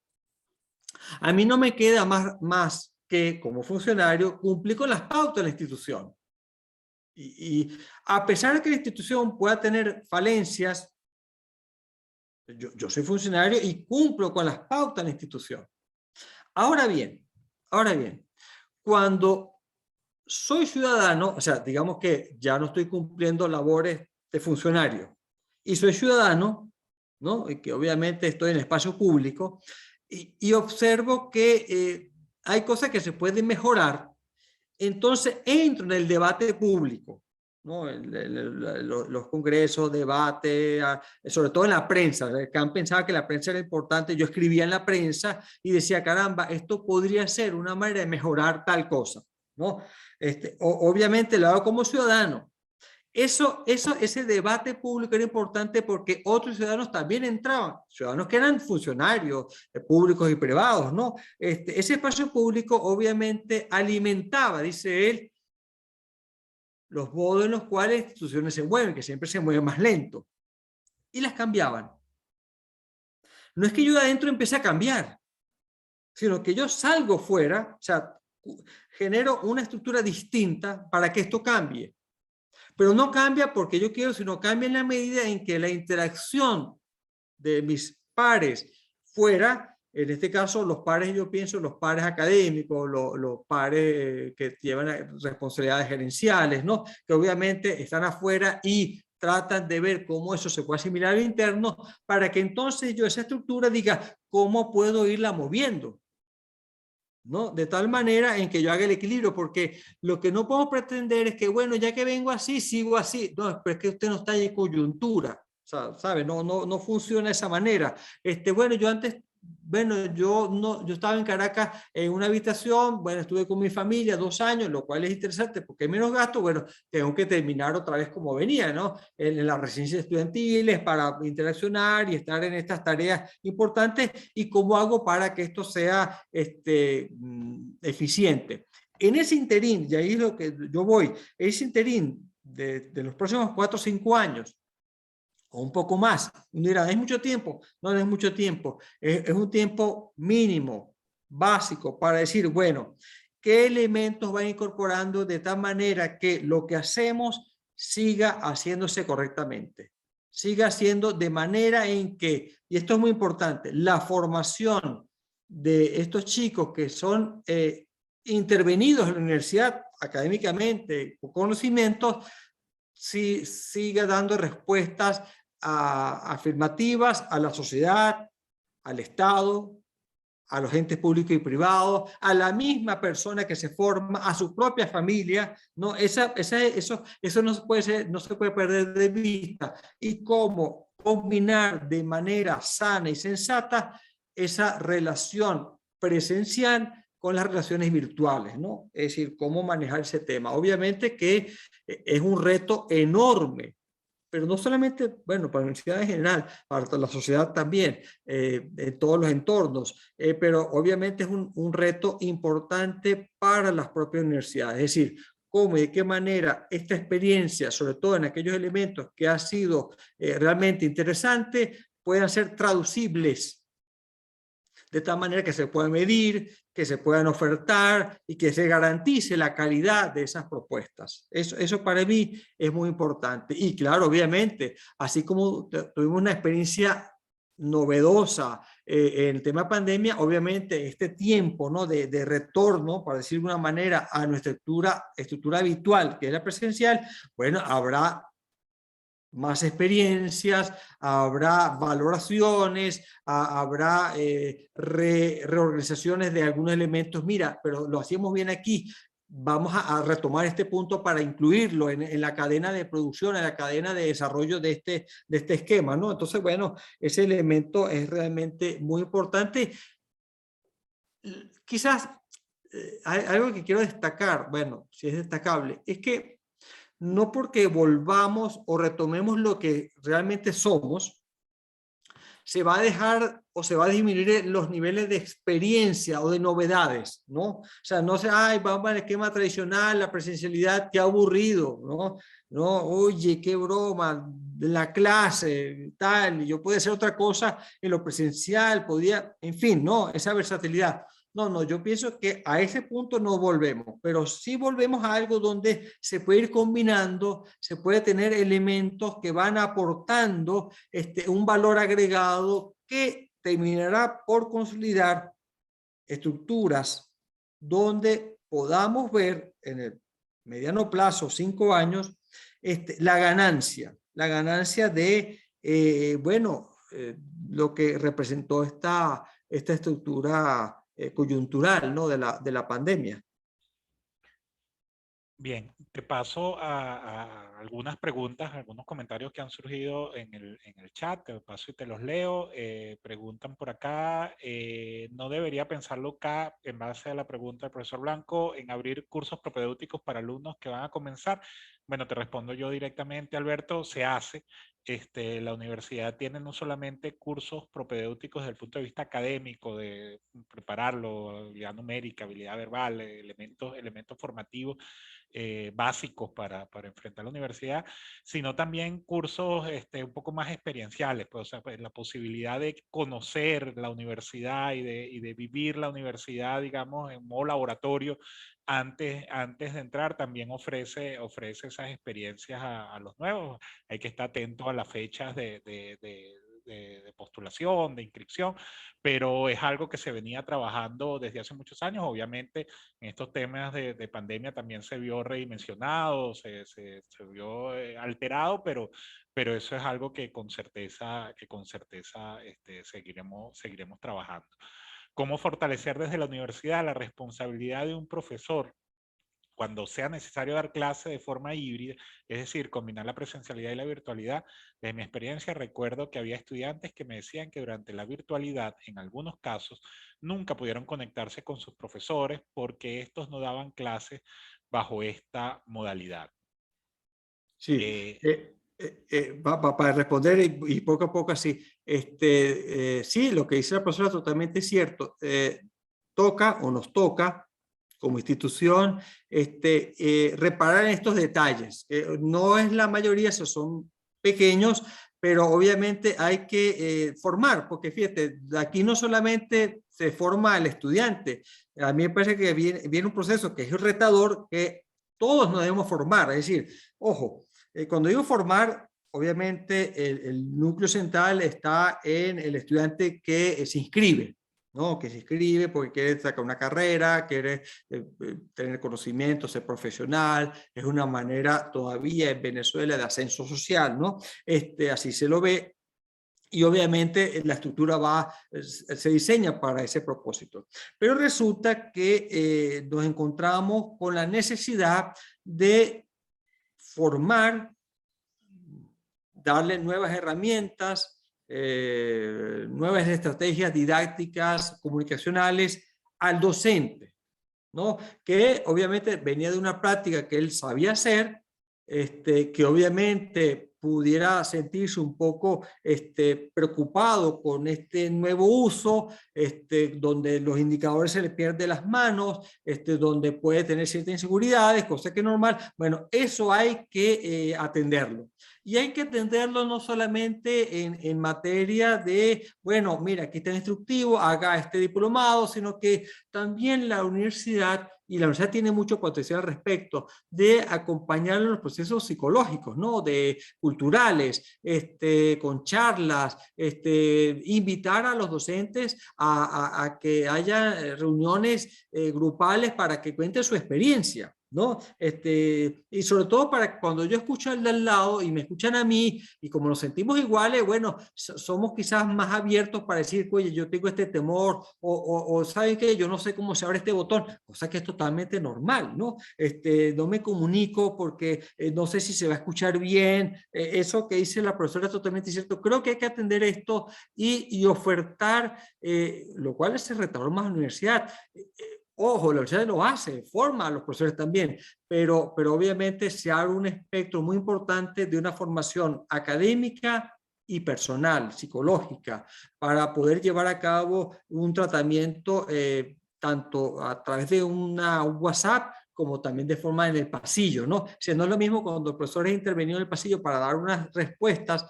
A mí no me queda más que, como funcionario, cumplir con las pautas de la institución. Y a pesar de que la institución pueda tener falencias, yo soy funcionario y cumplo con las pautas de la institución. Ahora bien, cuando soy ciudadano, o sea, digamos que ya no estoy cumpliendo labores de funcionario y soy ciudadano, ¿no? Y que obviamente estoy en espacio público y observo que hay cosas que se pueden mejorar, entonces entro en el debate público, ¿no? Los congresos, debates, sobre todo en la prensa. Kant pensaba que la prensa era importante. Yo escribía en la prensa y decía, caramba, esto podría ser una manera de mejorar tal cosa, ¿no? Obviamente lo hago como ciudadano. Ese debate público era importante porque otros ciudadanos también entraban, ciudadanos que eran funcionarios públicos y privados, ¿no? Ese espacio público obviamente alimentaba, dice él, los modos en los cuales las instituciones se mueven, que siempre se mueven más lento, y las cambiaban. No es que yo de adentro empiece a cambiar, sino que yo salgo fuera, o sea, genero una estructura distinta para que esto cambie. Pero no cambia porque yo quiero, sino cambia en la medida en que la interacción de mis pares fuera, en este caso los pares, yo pienso los pares académicos, los pares que llevan responsabilidades gerenciales, ¿no? Que obviamente están afuera y tratan de ver cómo eso se puede asimilar al interno para que entonces yo esa estructura diga cómo puedo irla moviendo, ¿no? De tal manera en que yo haga el equilibrio, porque lo que no puedo pretender es que, bueno, ya que vengo así, sigo así. No, pero es que usted no está en coyuntura, o sea, ¿sabe? No funciona de esa manera. Bueno, yo antes, bueno, yo no, yo estaba en Caracas en una habitación, bueno, estuve con mi familia 2 años, lo cual es interesante porque hay menos gasto, bueno, tengo que terminar otra vez como venía, ¿no? En las residencias estudiantiles para interaccionar y estar en estas tareas importantes y cómo hago para que esto sea eficiente. En ese interín, y ahí es lo que yo voy, ese interín de los próximos 4 o 5 años, o un poco más, uno dirá, ¿es mucho tiempo? No, no es mucho tiempo, es un tiempo mínimo, básico, para decir, bueno, ¿qué elementos van incorporando de tal manera que lo que hacemos siga haciéndose correctamente? Siga haciendo de manera en que, y esto es muy importante, la formación de estos chicos que son intervenidos en la universidad académicamente, con conocimientos, si, siga dando respuestas afirmativas a la sociedad, al Estado, a los entes públicos y privados, a la misma persona que se forma, a su propia familia, ¿no? Eso no se puede perder de vista. Y cómo combinar de manera sana y sensata esa relación presencial con las relaciones virtuales, ¿no? Es decir, cómo manejar ese tema. Obviamente que es un reto enorme, pero no solamente, bueno, para la universidad en general, para la sociedad también, en todos los entornos, pero obviamente es un reto importante para las propias universidades, es decir, cómo y de qué manera esta experiencia, sobre todo en aquellos elementos que ha sido realmente interesante, puedan ser traducibles de tal manera que se pueda medir, que se puedan ofertar y que se garantice la calidad de esas propuestas. Eso para mí es muy importante. Y claro, obviamente, así como tuvimos una experiencia novedosa en el tema pandemia, obviamente este tiempo, ¿no? de retorno, para decir de una manera, a nuestra estructura habitual, que es la presencial, bueno, habrá más experiencias, habrá valoraciones, habrá reorganizaciones de algunos elementos. Mira, pero lo hacíamos bien aquí. Vamos a retomar este punto para incluirlo en la cadena de producción, en la cadena de desarrollo de este esquema, ¿no? Entonces, bueno, ese elemento es realmente muy importante. Quizás hay algo que quiero destacar, bueno, si es destacable, es que no porque volvamos o retomemos lo que realmente somos, se va a dejar o se va a disminuir los niveles de experiencia o de novedades, ¿no? O sea, no se, ay, vamos al esquema tradicional, la presencialidad, qué aburrido, ¿no? No, oye, qué broma, la clase, tal, yo podía hacer otra cosa en lo presencial, podía, en fin, ¿no? Esa versatilidad. No, yo pienso que a ese punto no volvemos, pero sí volvemos a algo donde se puede ir combinando, se puede tener elementos que van aportando un valor agregado que terminará por consolidar estructuras donde podamos ver en el mediano plazo, 5 años, la ganancia de, bueno, lo que representó esta estructura coyuntural, ¿no? de la pandemia. Bien, te paso a algunas preguntas, algunos comentarios que han surgido en el chat, te paso y te los leo. Preguntan por acá, ¿no debería pensarlo acá, en base a la pregunta del profesor Blanco, en abrir cursos propedéuticos para alumnos que van a comenzar? Bueno, te respondo yo directamente, Alberto, se hace. La universidad tiene no solamente cursos propedéuticos desde el punto de vista académico, de prepararlo, habilidad numérica, habilidad verbal, elementos formativos básicos para enfrentar la universidad, sino también cursos un poco más experienciales, pues, o sea, pues, la posibilidad de conocer la universidad y de vivir la universidad, digamos, en modo laboratorio antes de entrar, también ofrece esas experiencias a los nuevos. Hay que estar atento a las fechas de postulación, de inscripción, pero es algo que se venía trabajando desde hace muchos años. Obviamente, en estos temas de pandemia también se vio redimensionado, se vio alterado, pero eso es algo que con certeza seguiremos trabajando. ¿Cómo fortalecer desde la universidad la responsabilidad de un profesor cuando sea necesario dar clase de forma híbrida, es decir, combinar la presencialidad y la virtualidad? De mi experiencia recuerdo que había estudiantes que me decían que durante la virtualidad, en algunos casos, nunca pudieron conectarse con sus profesores porque estos no daban clases bajo esta modalidad. Sí, para responder y poco a poco así, sí, lo que dice la profesora es totalmente cierto. Toca o nos toca como institución reparar en estos detalles. No es la mayoría, esos son pequeños, pero obviamente hay que formar, porque fíjate, aquí no solamente se forma al estudiante, a mí me parece que viene un proceso que es retador, que todos nos debemos formar, es decir, ojo, cuando digo formar, obviamente el núcleo central está en el estudiante que se inscribe, ¿no? Que se inscribe porque quiere sacar una carrera, quiere tener conocimiento, ser profesional, es una manera todavía en Venezuela de ascenso social, ¿no? Así se lo ve. Y obviamente la estructura se diseña para ese propósito. Pero resulta que nos encontramos con la necesidad de formar, darle nuevas herramientas, nuevas estrategias didácticas, comunicacionales al docente, ¿no? Que obviamente venía de una práctica que él sabía hacer, que obviamente pudiera sentirse un poco preocupado con este nuevo uso, donde los indicadores se le pierden las manos, donde puede tener ciertas inseguridades, cosa que es normal. Bueno, eso hay que atenderlo. Y hay que atenderlo no solamente en materia de, bueno, mira, aquí está el instructivo, haga este diplomado, sino que también la universidad, y la universidad tiene mucho potencial al respecto, de acompañar en los procesos psicológicos, ¿no? De culturales, con charlas, invitar a los docentes a que haya reuniones grupales para que cuenten su experiencia, ¿no? Y sobre todo para cuando yo escucho al de al lado y me escuchan a mí, y como nos sentimos iguales, bueno, somos quizás más abiertos para decir, oye, yo tengo este temor, o ¿saben qué? Yo no sé cómo se abre este botón, cosa que es totalmente normal, ¿no? No me comunico porque no sé si se va a escuchar bien, eso que dice la profesora es totalmente cierto. Creo que hay que atender esto y ofertar, lo cual es el retador más a la universidad. Ojo, la universidad lo hace, forma a los profesores también, pero obviamente se abre un espectro muy importante de una formación académica y personal, psicológica, para poder llevar a cabo un tratamiento tanto a través de un WhatsApp como también de forma en el pasillo, ¿no? O sea, no es lo mismo cuando el profesor es intervenido en el pasillo para dar unas respuestas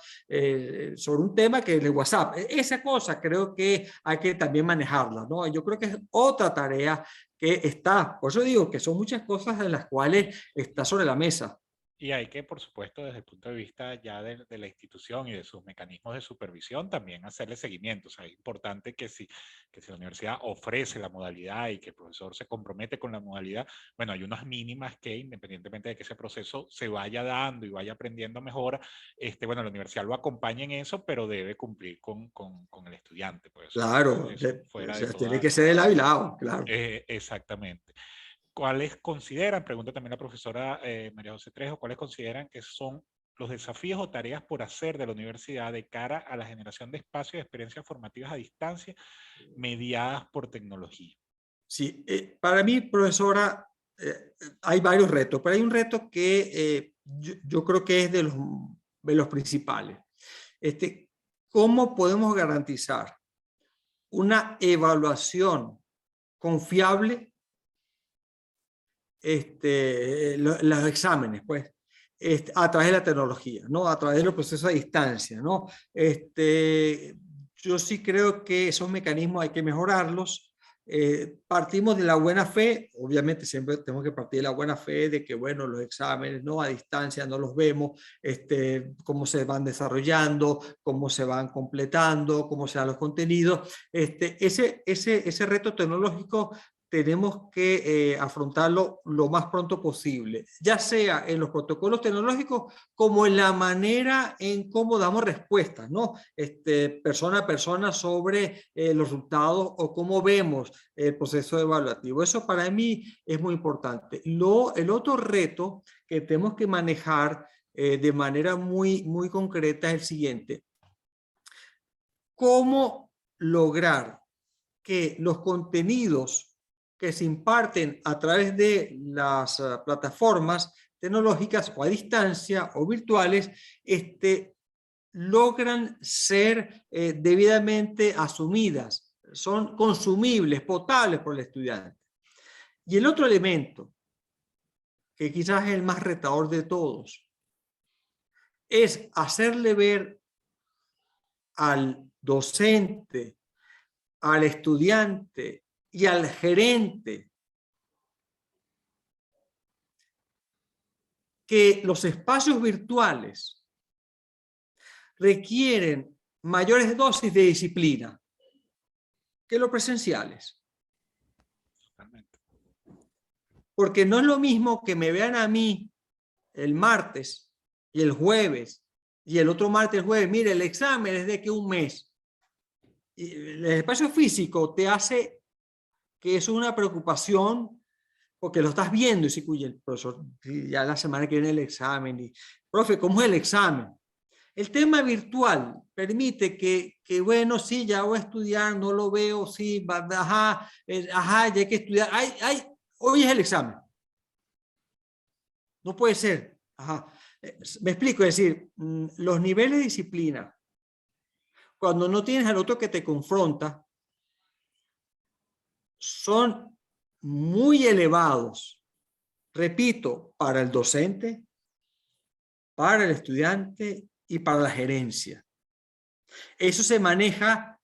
sobre un tema que en el WhatsApp. Esa cosa creo que hay que también manejarla, ¿no? Yo creo que es otra tarea que está, por eso digo que son muchas cosas en las cuales está sobre la mesa. Y hay que, por supuesto, desde el punto de vista ya de la institución y de sus mecanismos de supervisión, también hacerle seguimiento. O sea, es importante que si la universidad ofrece la modalidad y que el profesor se compromete con la modalidad, bueno, hay unas mínimas que, independientemente de que ese proceso se vaya dando y vaya aprendiendo mejor, bueno, la universidad lo acompaña en eso, pero debe cumplir con el estudiante. Pues Claro, eso fuera de tiene toda... que ser el avilado, claro. Exactamente. ¿Cuáles consideran, pregunta también la profesora María José Trejo, cuáles consideran que son los desafíos o tareas por hacer de la universidad de cara a la generación de espacios y experiencias formativas a distancia mediadas por tecnología? Sí, para mí, profesora, hay varios retos, pero hay un reto que yo creo que es de los principales. ¿Cómo podemos garantizar una evaluación confiable, los exámenes, pues, a través de la tecnología, ¿no? A través de los procesos a distancia, ¿no? Yo sí creo que esos mecanismos hay que mejorarlos. Partimos de la buena fe, obviamente siempre tenemos que partir de la buena fe de que, bueno, los exámenes no a distancia no los vemos, cómo se van desarrollando, cómo se van completando, cómo se dan los contenidos. Ese reto tecnológico tenemos que afrontarlo lo más pronto posible, ya sea en los protocolos tecnológicos como en la manera en cómo damos respuestas, ¿no? Persona a persona sobre los resultados o cómo vemos el proceso evaluativo. Eso para mí es muy importante. El otro reto que tenemos que manejar de manera muy concreta es el siguiente. ¿Cómo lograr que los contenidos que se imparten a través de las plataformas tecnológicas o a distancia o virtuales logran ser debidamente asumidas, son consumibles, potables por el estudiante? Y el otro elemento, que quizás es el más retador de todos, es hacerle ver al docente, al estudiante y al gerente que los espacios virtuales requieren mayores dosis de disciplina que los presenciales. Totalmente. Porque no es lo mismo que me vean a mí el martes y el jueves y el otro martes, el jueves, mire, el examen es de que un mes. Y el espacio físico te hace que es una preocupación porque lo estás viendo y si, oye, el profesor, ya la semana que viene el examen, y, profe, ¿cómo es el examen? El tema virtual permite bueno, sí, ya voy a estudiar, no lo veo, sí, ajá, ya hay que estudiar, hoy es el examen. No puede ser. Ajá. Me explico, es decir, los niveles de disciplina, cuando no tienes al otro que te confronta, son muy elevados. Repito, para el docente, para el estudiante y para la gerencia. Eso se maneja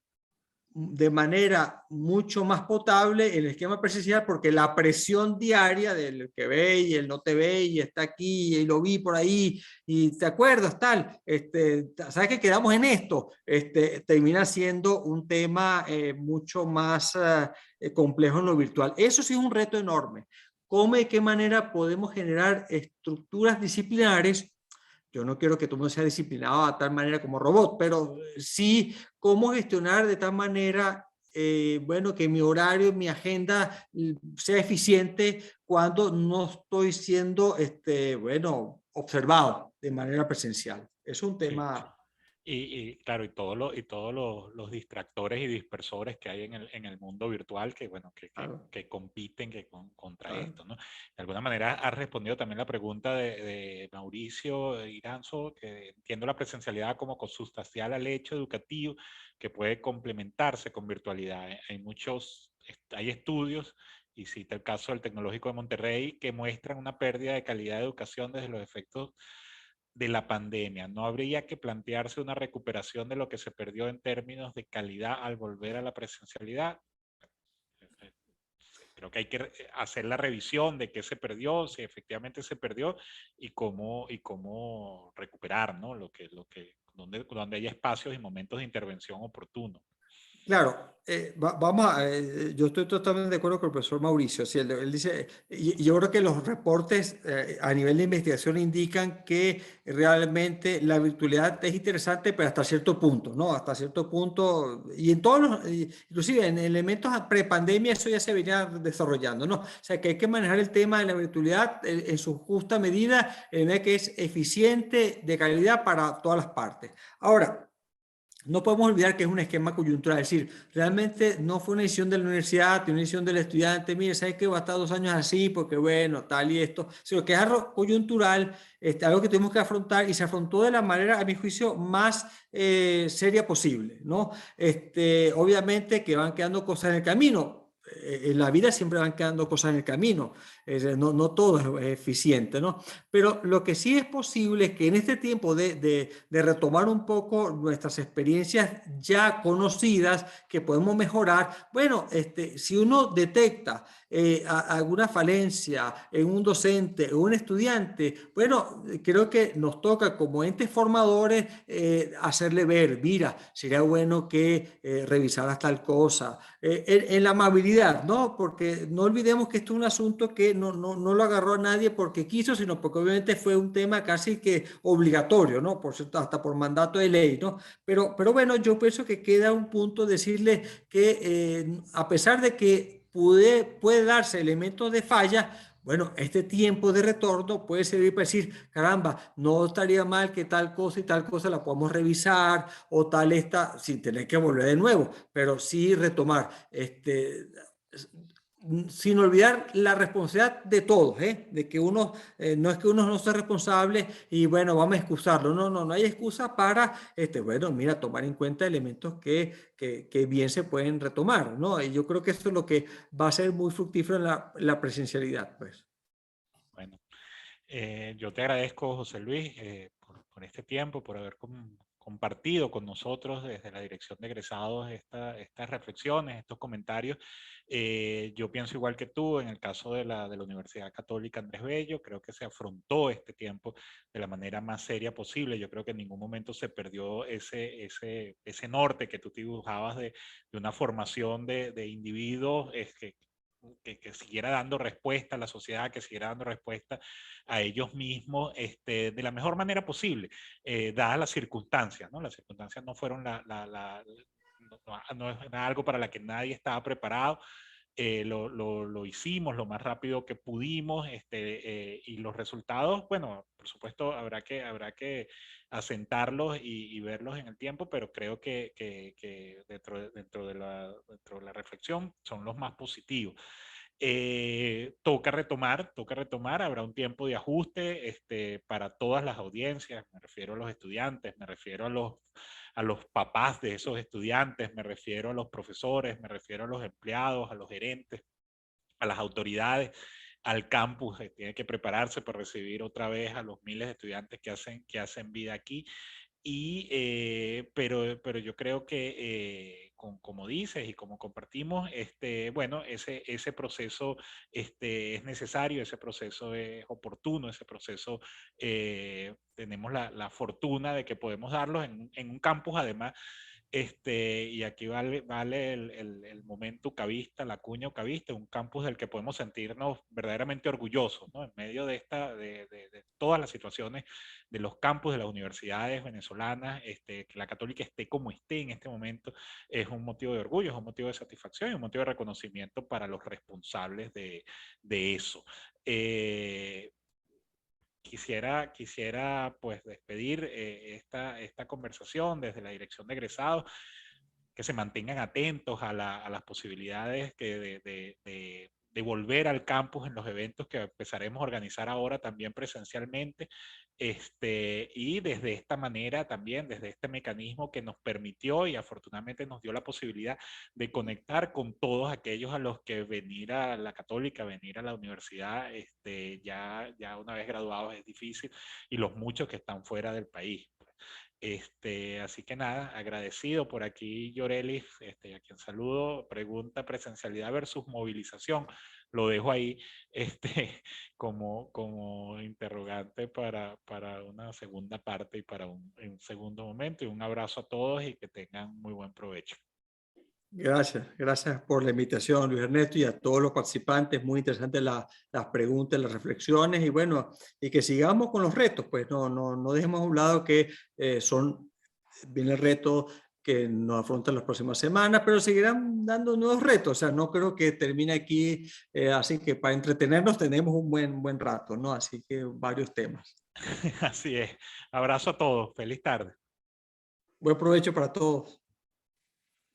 de manera mucho más potable en el esquema presencial porque la presión diaria del que ve y el no te ve y está aquí y lo vi por ahí y te acuerdas tal, sabes que quedamos en esto, termina siendo un tema mucho más complejo en lo virtual. Eso sí es un reto enorme. ¿Cómo y de qué manera podemos generar estructuras disciplinares? Yo no quiero que todo el mundo sea disciplinado a tal manera como robot, pero sí cómo gestionar de tal manera, bueno, que mi horario, mi agenda sea eficiente cuando no estoy siendo, bueno, observado de manera presencial. Es un Sí. tema. Claro, todos los distractores y dispersores que hay en el mundo virtual que, bueno, Claro, que compiten contra claro. esto, ¿no? De alguna manera has respondido también la pregunta de Mauricio Iranzo, que entiendo la presencialidad como consustancial al hecho educativo que puede complementarse con virtualidad. Hay estudios, y cita el caso del Tecnológico de Monterrey, que muestran una pérdida de calidad de educación desde los efectos de la pandemia. ¿No habría que plantearse una recuperación de lo que se perdió en términos de calidad al volver a la presencialidad? Creo que hay que hacer la revisión de qué se perdió, si efectivamente se perdió y cómo recuperar, ¿no? Donde haya espacios y momentos de intervención oportunos. Claro, yo estoy totalmente de acuerdo con el profesor Mauricio. Sí, él dice, y yo creo que los reportes a nivel de investigación indican que realmente la virtualidad es interesante, pero hasta cierto punto, ¿no? Hasta cierto punto, y en todos los, inclusive en elementos prepandemia eso ya se venía desarrollando, ¿no? O sea, que hay que manejar el tema de la virtualidad en su justa medida, en el que es eficiente, de calidad para todas las partes. Ahora, no podemos olvidar que es un esquema coyuntural, es decir, realmente no fue una decisión de la universidad, una decisión del estudiante, mire, ¿sabes qué? Va a estar 2 años así porque bueno, tal y esto, sino que es algo coyuntural, algo que tuvimos que afrontar y se afrontó de la manera, a mi juicio, más seria posible, ¿no? Obviamente que van quedando cosas en el camino. en la vida siempre van quedando cosas en el camino, no todo es eficiente, ¿no? Pero lo que sí es posible es que en este tiempo de retomar un poco nuestras experiencias ya conocidas que podemos mejorar, bueno, si uno detecta alguna falencia en un docente o un estudiante, bueno, creo que nos toca como entes formadores hacerle ver, mira, sería bueno que revisaras tal cosa, en la amabilidad, ¿no? Porque no olvidemos que esto es un asunto que no lo agarró a nadie porque quiso, sino porque obviamente fue un tema casi que obligatorio, ¿no? Por cierto, hasta por mandato de ley, ¿no? Pero bueno, yo pienso que queda un punto decirle que a pesar de que puede darse elementos de falla, bueno, este tiempo de retorno puede servir para decir, caramba, no estaría mal que tal cosa y tal cosa la podamos revisar o tal esta, sin tener que volver de nuevo, pero sí retomar, sin olvidar la responsabilidad de todos, ¿eh? De que uno, no es que uno no sea responsable y bueno, vamos a excusarlo, no hay excusa para, bueno, mira, tomar en cuenta elementos que bien se pueden retomar, ¿no? Y yo creo que esto es lo que va a ser muy fructífero en la presencialidad, pues. Bueno, yo te agradezco, José Luis, por este tiempo, por haber compartido con nosotros desde la Dirección de Egresados estas reflexiones, estos comentarios. Yo pienso igual que tú, en el caso de la Universidad Católica Andrés Bello, creo que se afrontó este tiempo de la manera más seria posible. Yo creo que en ningún momento se perdió ese norte que tú dibujabas de una formación de individuos que siguiera dando respuesta a la sociedad, que siguiera dando respuesta a ellos mismos de la mejor manera posible, dadas las circunstancias, ¿no? Las circunstancias no fueron no es algo para la que nadie estaba preparado. Lo hicimos lo más rápido que pudimos y los resultados, bueno, por supuesto habrá que asentarlos y verlos en el tiempo, pero creo que dentro de la reflexión son los más positivos. Toca retomar, habrá un tiempo de ajuste para todas las audiencias, me refiero a los estudiantes, me refiero a los papás de esos estudiantes, me refiero a los profesores, me refiero a los empleados, a los gerentes, a las autoridades, al campus, tiene que prepararse para recibir otra vez a los miles de estudiantes que hacen vida aquí. Pero yo creo que, como dices y como compartimos, bueno, ese proceso es necesario, ese proceso es oportuno, ese proceso tenemos la fortuna de que podemos darlo en un campus, además, y aquí vale el momento cavista, la cuña cavista, un campus del que podemos sentirnos verdaderamente orgullosos, ¿no? En medio de todas las situaciones de los campus de las universidades venezolanas, que la Católica esté como esté en este momento, es un motivo de orgullo, es un motivo de satisfacción y un motivo de reconocimiento para los responsables de eso. Eh, quisiera pues despedir esta conversación desde la Dirección de Egresados, que se mantengan atentos a las posibilidades de volver al campus en los eventos que empezaremos a organizar ahora también presencialmente, y desde esta manera también, desde este mecanismo que nos permitió y afortunadamente nos dio la posibilidad de conectar con todos aquellos a los que venir a la Católica, venir a la universidad, ya una vez graduados es difícil, y los muchos que están fuera del país. Así que nada, agradecido por aquí, Yorelis, a quien saludo. Pregunta: presencialidad versus movilización. Lo dejo ahí como interrogante para una segunda parte y para un segundo momento. Y un abrazo a todos y que tengan muy buen provecho. Gracias por la invitación, Luis Ernesto, y a todos los participantes. Muy interesantes las preguntas, las reflexiones, y bueno, y que sigamos con los retos, pues no dejemos a un lado que viene el reto que nos afrontan las próximas semanas, pero seguirán dando nuevos retos. O sea, no creo que termine aquí, así que para entretenernos tenemos un buen rato, ¿no? Así que varios temas. Así es. Abrazo a todos. Feliz tarde. Buen provecho para todos.